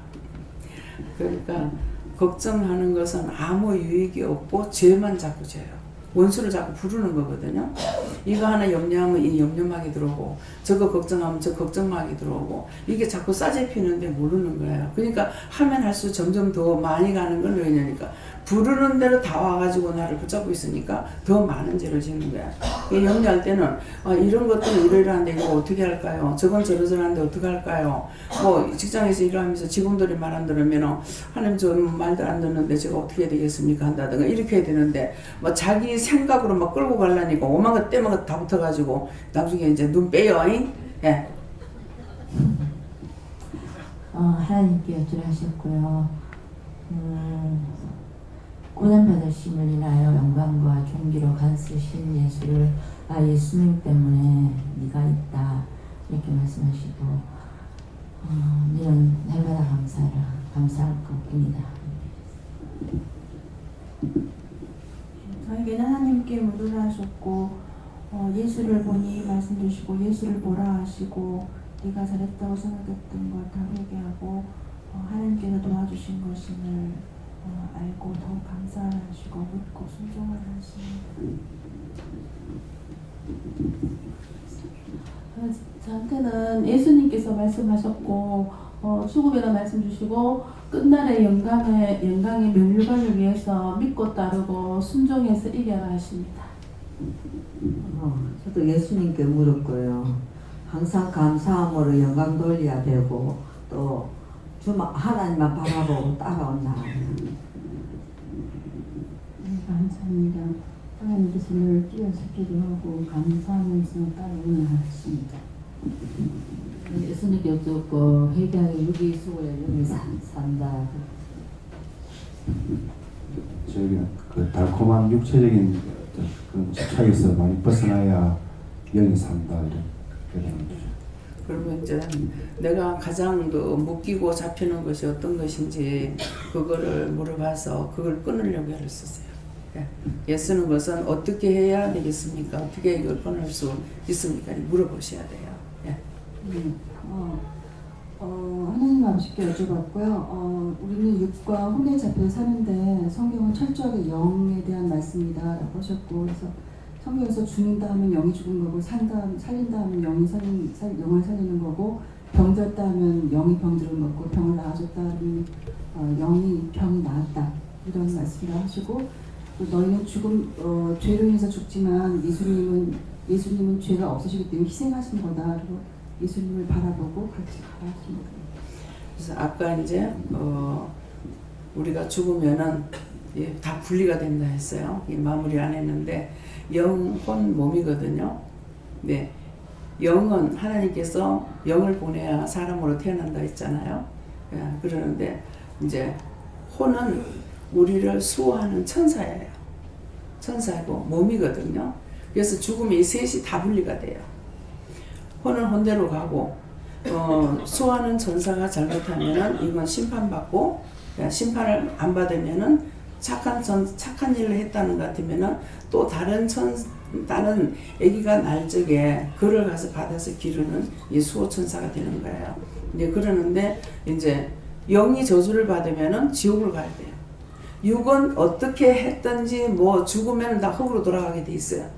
S1: 그러니까 걱정하는 것은 아무 유익이 없고 죄만 자꾸 져요. 원수를 자꾸 부르는 거거든요. 이거 하나 염려하면 이 염려막이 들어오고 저거 걱정하면 저 걱정막이 들어오고 이게 자꾸 싸잡히는데 모르는 거예요. 그러니까 하면 할수록 점점 더 많이 가는 건 왜냐니까 부르는 대로 다 와가지고 나를 붙잡고 있으니까 더 많은 죄를 짓는 거야. 염려할 때는 이런 것들은 이러이러한데 이거 어떻게 할까요? 저건 저러저러한데 어떻게 할까요? 뭐 직장에서 일하면서 직원들이 말 안 들으면 하나님 저는 말도 안 듣는데 제가 어떻게 해야 되겠습니까? 한다든가 이렇게 해야 되는데 뭐 자기 생각으로 막 끌고 가려니까 오만 것 때만 것 다 붙어가지고 나중에 이제 눈 빼요. 예.
S20: 하나님께 여쭈하셨고요. 고난받으심을 인하여 영광과 존귀로 간쓰신 예수를 예수님 때문에 네가 있다 이렇게 말씀하시고 너는 날마다 감사할 것입니다.
S5: 저에게는 하나님께 물으라 하셨고 예수를 보니 말씀 주시고 예수를 보라 하시고 네가 잘했다고 생각했던 걸 다 회개하고 하나님께서 도와주신 것임을 알고 더욱 감사하시고 묻고 순종하라 하십니다.
S6: 저한테는 예수님께서 말씀하셨고 죽음이라 말씀 주시고 끝날의 영광의 면류관을 위해서 믿고 따르고 순종해서 이겨라 하십니다.
S21: 저도 예수님께 물었고요. 항상 감사함으로 영광 돌려야 되고 또 하나님만 바라보고 따라온다.
S6: 감사합니다. 하나님께서 늘 뛰어서기도 하고 감사하면서 따라오는 하십니다.
S20: 예수님께 여쭙고 회개하여 여기 있으고 여기 산다.
S3: 저희는 그 달콤한 육체적인 그런 집착에서 많이 벗어나야 영이 산다 이런 거죠.
S1: 그리고 이제 내가 가장 묶이고 잡히는 것이 어떤 것인지 그거를 물어봐서 그걸 끊으려고 애를 썼어요. 예 쓰는 것은 어떻게 해야 되겠습니까? 어떻게 이걸 끊을 수 있습니까? 물어보셔야 돼요. 예.
S11: 하나님 아버지께 여쭤봤고요. 우리는 육과 혼에 잡혀 사는데 성경은 철저하게 영에 대한 말씀이다라고 하셨고 그래서 성경에서 죽는다 하면 영이 죽은 거고 살린다 하면 영을 살리는 거고 병들었다 하면 영이 병들은 거고 병을 나아졌다 하면 영이 병이 나았다 이런 말씀을 하시고 또 너희는 죄로 인해서 죽지만 예수님은 죄가 없으시기 때문에 희생하신 거다 그리고 예수님을 바라보고 같이 가라하십니다.
S1: 그래서 아까 이제 우리가 죽으면은 다 분리가 된다 했어요. 마무리 안 했는데 영, 혼, 몸이거든요. 네, 영은 하나님께서 영을 보내야 사람으로 태어난다 했잖아요. 그러는데 이제 혼은 우리를 수호하는 천사예요. 천사고 몸이거든요. 그래서 죽으면 이 셋이 다 분리가 돼요. 혼은 혼대로 가고 수호하는 천사가 잘못하면은 이건 심판받고 심판을 안 받으면은 착한 일을 했다는 것 같으면은 또 다른 아기가 날 적에 그를 가서 받아서 기르는 이 수호 천사가 되는 거예요. 이제 그러는데 이제 영이 저주를 받으면은 지옥을 가야 돼요. 육은 어떻게 했든지 뭐 죽으면 다 흙으로 돌아가게 돼 있어요.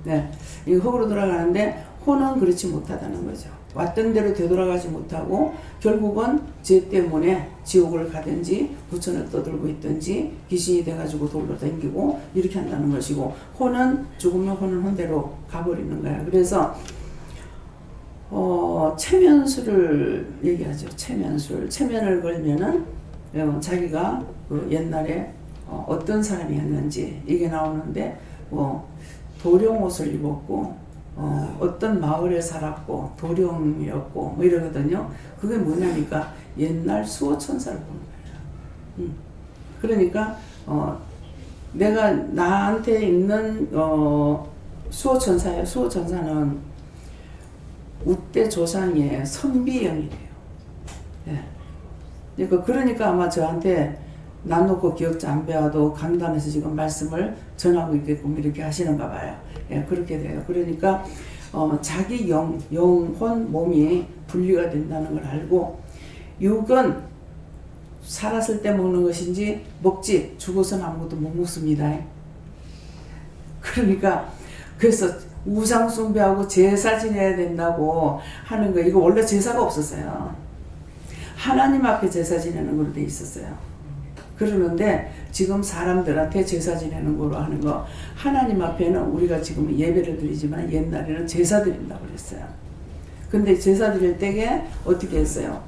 S1: 네, 이 흙으로 돌아가는데 혼은 그렇지 못하다는 거죠. 왔던 대로 되돌아가지 못하고 결국은 죄 때문에 지옥을 가든지 부천을 떠들고 있든지 귀신이 돼가지고 돌로 댕기고 이렇게 한다는 것이고 혼은 죽으면 혼은 혼대로 가버리는 거야. 그래서 체면수를 얘기하죠. 체면을 걸면은 자기가 그 옛날에 어떤 사람이었는지 이게 나오는데 도령 옷을 입었고 어떤 마을에 살았고 도령이었고 뭐 이러거든요. 그게 뭐냐니까 옛날 수호천사를 보는 거예요. 그러니까 내가 나한테 있는 수호천사예요. 수호천사는 우대 조상의 선비영이래요. 예. 그러니까 아마 저한테 나놓고 기억자 안 배워도 강단에서 지금 말씀을 전하고 있게끔 이렇게 하시는가 봐요. 예, 그렇게 돼요. 그러니까 자기 영혼, 몸이 분리가 된다는 걸 알고, 육은 살았을 때 먹는 것인지 먹지 죽어서는 아무것도 못 먹습니다. 그러니까 그래서 우상 숭배하고 제사 지내야 된다고 하는 거, 이거 원래 제사가 없었어요. 하나님 앞에 제사 지내는 걸로 돼 있었어요. 그러는데 지금 사람들한테 제사 지내는 거로 하는 거, 하나님 앞에는 우리가 지금 예배를 드리지만 옛날에는 제사 드린다고 그랬어요. 근데 제사 드릴 때에 어떻게 했어요?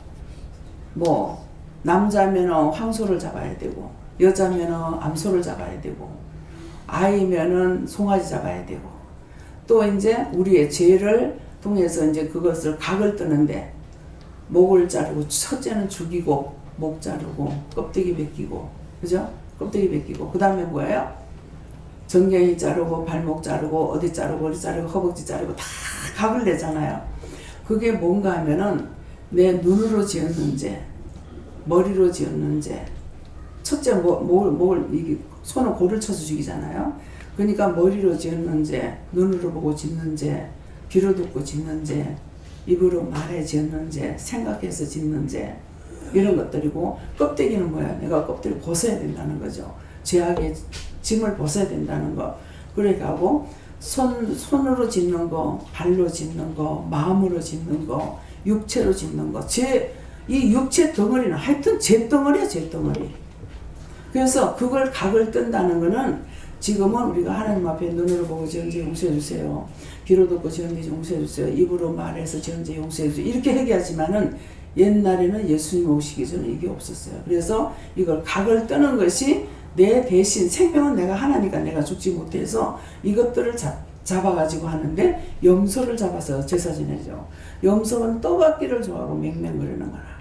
S1: 뭐 남자면은 황소를 잡아야 되고, 여자면은 암소를 잡아야 되고, 아이면은 송아지 잡아야 되고, 또 이제 우리의 죄를 통해서 이제 그것을 각을 뜨는데, 목을 자르고, 첫째는 죽이고 목 자르고 껍데기 벗기고, 그죠? 껍데기 벗기고, 그 다음에 뭐예요? 정경이 자르고 발목 자르고 어디 자르고 어디 자르고 허벅지 자르고 다 각을 내잖아요. 그게 뭔가 하면은 내 눈으로 지었는 죄, 머리로 지었는 죄, 첫째 목을 이게 손을 골을 쳐서 죽이잖아요. 그러니까 머리로 지었는 죄, 눈으로 보고 짓는 죄, 귀로 듣고 짓는 죄, 입으로 말해 지었는 죄, 생각해서 짓는 죄, 이런 것들이고, 껍데기는 뭐야? 내가 껍데기를 벗어야 된다는 거죠. 죄악의 짐을 벗어야 된다는 거. 그러니까 하고 손으로 짓는 거, 발로 짓는 거, 마음으로 짓는 거, 육체로 짓는 거. 이 육체 덩어리는 하여튼 죄 덩어리야, 죄 덩어리. 그래서 그걸 각을 뜬다는 거는 지금은 우리가 하나님 앞에 눈으로 보고 지은지 용서해 주세요. 귀로 듣고 지은지 용서해 주세요. 입으로 말해서 지은지 용서해 주세요. 이렇게 얘기하지만은 옛날에는 예수님 오시기 전에 이게 없었어요. 그래서 이걸 각을 뜨는 것이 내 대신, 생명은 내가 하나니까 내가 죽지 못해서 이것들을 잡아가지고 하는데, 염소를 잡아서 제사 지내죠. 염소는 떠받기를 좋아하고 맹맹거리는 거라.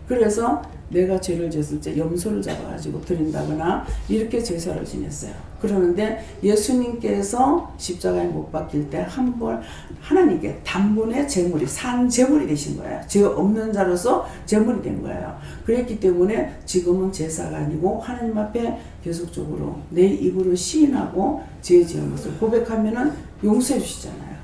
S1: 그래서 내가 죄를 지었을 때 염소를 잡아가지고 드린다거나 이렇게 제사를 지냈어요. 그러는데 예수님께서 십자가에 못 박힐 때 한 번 하나님께 단번에 제물이 산 제물이 되신 거예요. 죄 없는 자로서 제물이 된 거예요. 그랬기 때문에 지금은 제사가 아니고 하나님 앞에 계속적으로 내 입으로 시인하고 죄 지은 것을 고백하면은 용서해 주시잖아요.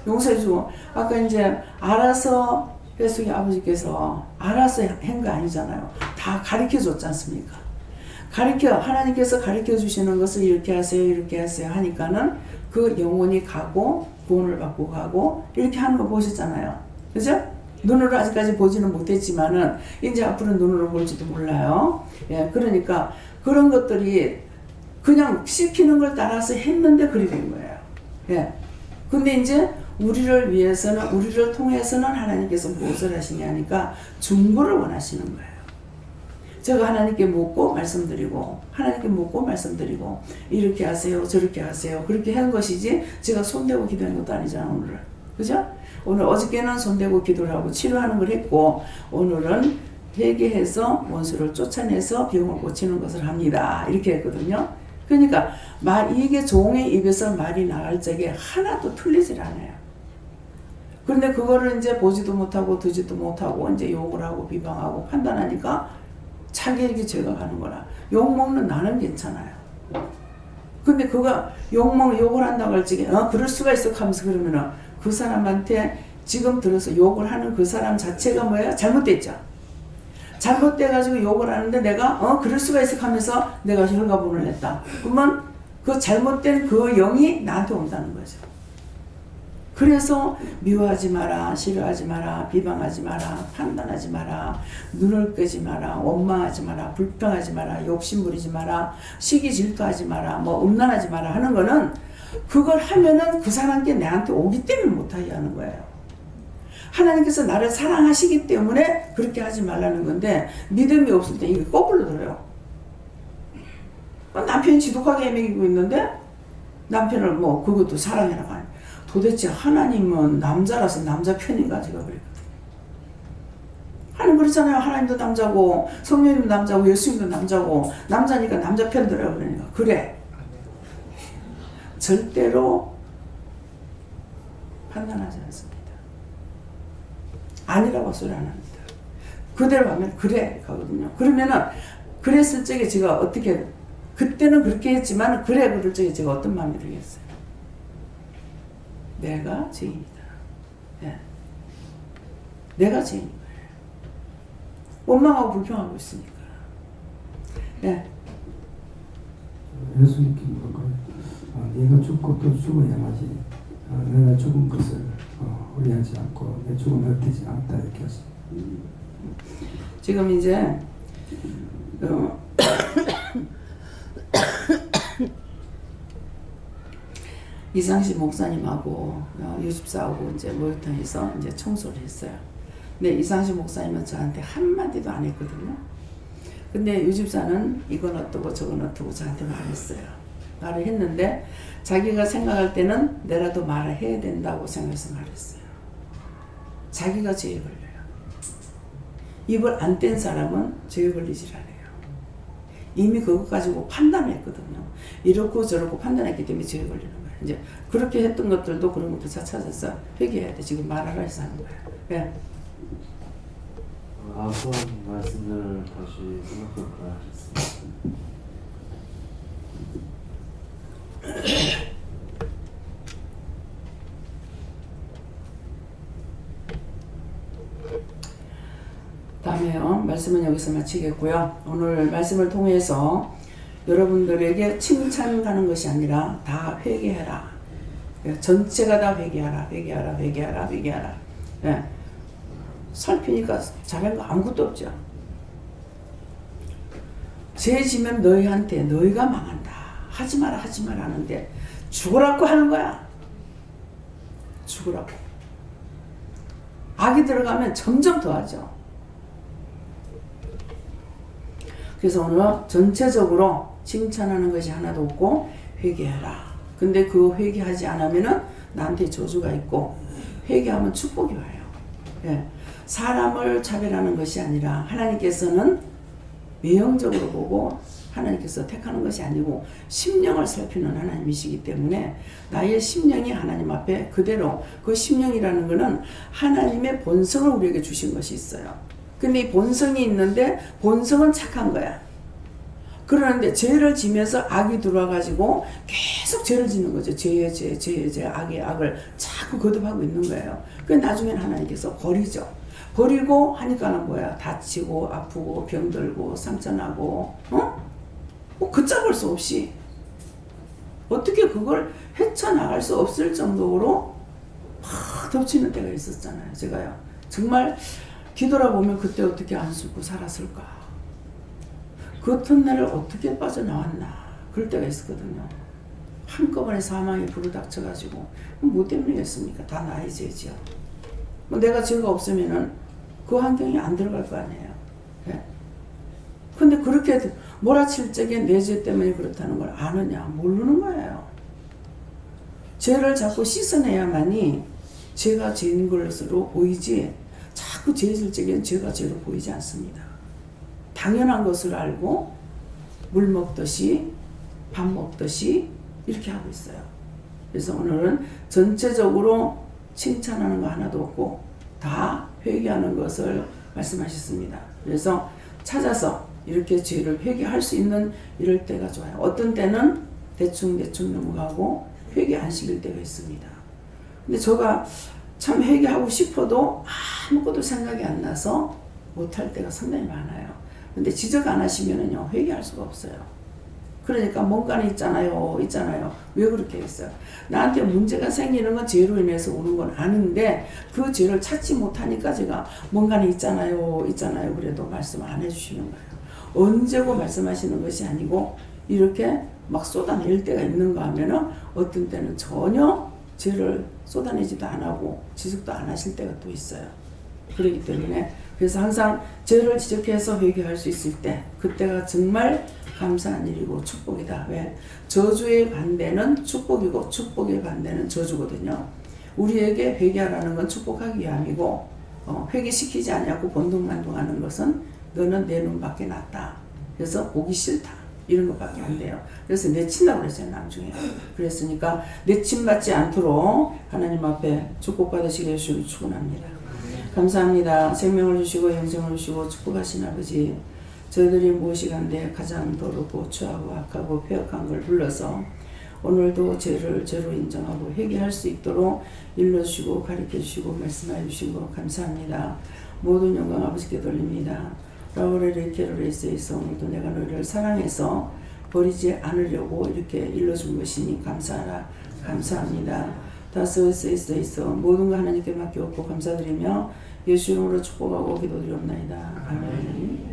S1: 용서해 주고, 아까 이제 알아서 뱃속의 아버지께서 알아서 한 거 아니잖아요. 다 가르쳐 줬지 않습니까? 하나님께서 가르쳐 주시는 것을 이렇게 하세요, 이렇게 하세요 하니까는 그 영혼이 가고 구원을 받고 가고 이렇게 하는 거 보셨잖아요. 그죠? 눈으로 아직까지 보지는 못했지만은 이제 앞으로 눈으로 볼지도 몰라요. 예, 그러니까 그런 것들이 그냥 시키는 걸 따라서 했는데 그리 된 거예요. 예. 근데 이제 우리를 위해서는, 우리를 통해서는 하나님께서 무엇을 하시냐니까 중보를 원하시는 거예요. 제가 하나님께 묻고 말씀드리고, 하나님께 묻고 말씀드리고, 이렇게 하세요, 저렇게 하세요, 그렇게 한 것이지 제가 손대고 기도한 것도 아니잖아요, 오늘은. 그죠? 오늘 어저께는 손대고 기도를 하고 치료하는 걸 했고, 오늘은 회개해서 원수를 쫓아내서 병을 고치는 것을 합니다. 이렇게 했거든요. 그러니까 이게 종의 입에서 말이 나갈 적에 하나도 틀리질 않아요. 그런데 그거를 이제 보지도 못하고 듣지도 못하고 이제 욕을 하고 비방하고 판단하니까 자기에게 죄가 가는 거라. 욕먹는 나는 괜찮아요. 근데 그가 욕을 한다고 할 적에 그럴 수가 있어 하면서 그러면은 그 사람한테 지금 들어서 욕을 하는 그 사람 자체가 뭐예요? 잘못됐죠. 잘못돼가지고 욕을 하는데 내가 그럴 수가 있어 하면서 내가 혈가분을 냈다. 그러면 그 잘못된 그 영이 나한테 온다는 거죠. 그래서 미워하지 마라, 싫어하지 마라, 비방하지 마라, 판단하지 마라, 눈을 끄지 마라, 원망하지 마라, 불평하지 마라, 욕심 부리지 마라, 시기 질투하지 마라, 음란하지 마라 하는 거는 그걸 하면은 그 사람께 내한테 오기 때문에 못하게 하는 거예요. 하나님께서 나를 사랑하시기 때문에 그렇게 하지 말라는 건데, 믿음이 없을 때 이게 거꾸로 들어요. 남편이 지독하게 애매기고 있는데 남편을 그것도 사랑이라고 하네. 도대체 하나님은 남자라서 남자 편인가? 제가 그랬거든요. 하나님 그렇잖아요. 하나님도 남자고 성령님도 남자고 예수님도 남자고, 남자니까 남자 편 들어요. 그러니까 그래. 절대로 판단하지 않습니다. 아니라고 소리 안 합니다. 그대로 하면 그래 가거든요. 그러면은 그랬을 적에 제가 어떻게, 그때는 그렇게 했지만 그래 그럴 적에 제가 어떤 마음이 들겠어요. 내가 죄인이다. 예. 내가 죄인 거예요. 원망하고 불평하고 있으니까. 예.
S3: 예수님께 물어봐요. 네가 죽고 또 죽어야만이 내가 죽은 것을 후회하지 않고 내 죽음을 헛되지 않다 이렇게 하십니다.
S1: 지금 이제 이상식 목사님하고 유집사하고 이제 모욕탕에서 이제 청소를 했어요. 근데 이상식 목사님은 저한테 한마디도 안 했거든요. 근데 유집사는 이건 어떠고 저건 어떠고 저한테 말했어요. 말을 했는데 자기가 생각할 때는 내라도 말을 해야 된다고 생각해서 말했어요. 자기가 죄에 걸려요. 입을 안 뗀 사람은 죄에 걸리질 않아요. 이미 그것 가지고 판단했거든요. 이렇고 저렇고 판단했기 때문에 죄에 걸리는 거예요. 이제 그렇게 했던 것들도 그런 것도 찾아서 회개해야 돼. 지금 말하라 해서 하는 거예요. 예.
S15: 앞선 말씀을 다시 생각해볼까 하겠습니다.
S1: 다음에요. 말씀은 여기서 마치겠고요. 오늘 말씀을 통해서 여러분들에게 칭찬 가는 것이 아니라 다 회개해라. 전체가 다 회개하라. 회개하라. 회개하라. 회개하라. 예. 살피니까 잘한 거 아무것도 없죠. 죄 지면 너희한테 너희가 망한다. 하지 마라 하지 마라 하는데 죽으라고 하는 거야. 죽으라고. 악이 들어가면 점점 더하죠. 그래서 오늘 전체적으로 칭찬하는 것이 하나도 없고 회개해라. 근데 그 회개하지 않으면은 나한테 저주가 있고 회개하면 축복이 와요. 예. 사람을 차별하는 것이 아니라 하나님께서는 외형적으로 보고 하나님께서 택하는 것이 아니고 심령을 살피는 하나님이시기 때문에 나의 심령이 하나님 앞에 그대로 그 심령이라는 것은 하나님의 본성을 우리에게 주신 것이 있어요. 근데 이 본성이 있는데 본성은 착한 거야. 그러는데 죄를 지면서 악이 들어와가지고 계속 죄를 짓는 거죠. 죄의 죄, 악의 악을 자꾸 거듭하고 있는 거예요. 그 나중에는 하나님께서 버리죠. 버리고 하니까는 뭐야? 다치고 아프고 병들고 상처나고 뭐 걷잡을 수 없이 어떻게 그걸 헤쳐나갈 수 없을 정도로 막 덮치는 때가 있었잖아요. 제가요. 정말 뒤돌아보면 그때 어떻게 안 숨고 살았을까? 그 터널을 어떻게 빠져나왔나? 그럴 때가 있었거든요. 한꺼번에 사망이 부르닥쳐가지고 뭐 때문이겠습니까? 다 나의 죄지요. 뭐 내가 죄가 없으면은 그 환경이 안 들어갈 거 아니에요. 예? 근데 그렇게 몰아칠 적에 내 죄 때문에 그렇다는 걸 아느냐? 모르는 거예요. 죄를 자꾸 씻어내야만이 죄가 죄인 것으로 보이지 자꾸 죄 질 적에는 죄가 죄로 보이지 않습니다. 당연한 것을 알고 물 먹듯이 밥 먹듯이 이렇게 하고 있어요. 그래서 오늘은 전체적으로 칭찬하는 거 하나도 없고 다 회개하는 것을 말씀하셨습니다. 그래서 찾아서 이렇게 죄를 회개할 수 있는 이럴 때가 좋아요. 어떤 때는 대충 넘어가고 회개 안 시킬 때가 있습니다. 근데 제가 참 회개하고 싶어도 아무것도 생각이 안 나서 못할 때가 상당히 많아요. 근데 지적 안 하시면은요, 회개할 수가 없어요. 그러니까 뭔가는 있잖아요. 왜 그렇게 했어요? 나한테 문제가 생기는 건 죄로 인해서 오는 건 아는데 그 죄를 찾지 못하니까 제가 뭔가는 있잖아요. 그래도 말씀 안 해주시는 거예요. 언제고 말씀하시는 것이 아니고 이렇게 막 쏟아낼 때가 있는가 하면은 어떤 때는 전혀 죄를 쏟아내지도 안 하고 지적도 안 하실 때가 또 있어요. 그렇기 때문에 그래서 항상 죄를 지적해서 회개할 수 있을 때 그때가 정말 감사한 일이고 축복이다. 왜? 저주의 반대는 축복이고 축복의 반대는 저주거든요. 우리에게 회개하라는 건 축복하기 위함이고 회개시키지 않냐고 본동만동하는 것은 너는 내 눈밖에 낫다. 그래서 보기 싫다. 이런 것밖에 안 돼요. 그래서 내친다고 그랬어요. 나중에. 그랬으니까 내친받지 않도록 하나님 앞에 축복받으시게 해주시길 축원합니다. 감사합니다. 생명을 주시고 영생을 주시고 축복하신 아버지 저희들이 무엇이간데 가장 더럽고 추하고 악하고 폐역한 걸 불러서 오늘도 죄를 죄로 인정하고 회개할 수 있도록 일러주시고 가르쳐주시고 말씀해 주시고 감사합니다. 모든 영광 아버지께 돌립니다. 라우레르 케로레스에서 오늘도 내가 너희를 사랑해서 버리지 않으려고 이렇게 일러준 것이니 감사하라. 감사합니다. 다스에서 모든 거 하나님께 맡겨놓고 감사드리며 예수 이름으로 축복하고 기도드리옵나이다. 아멘.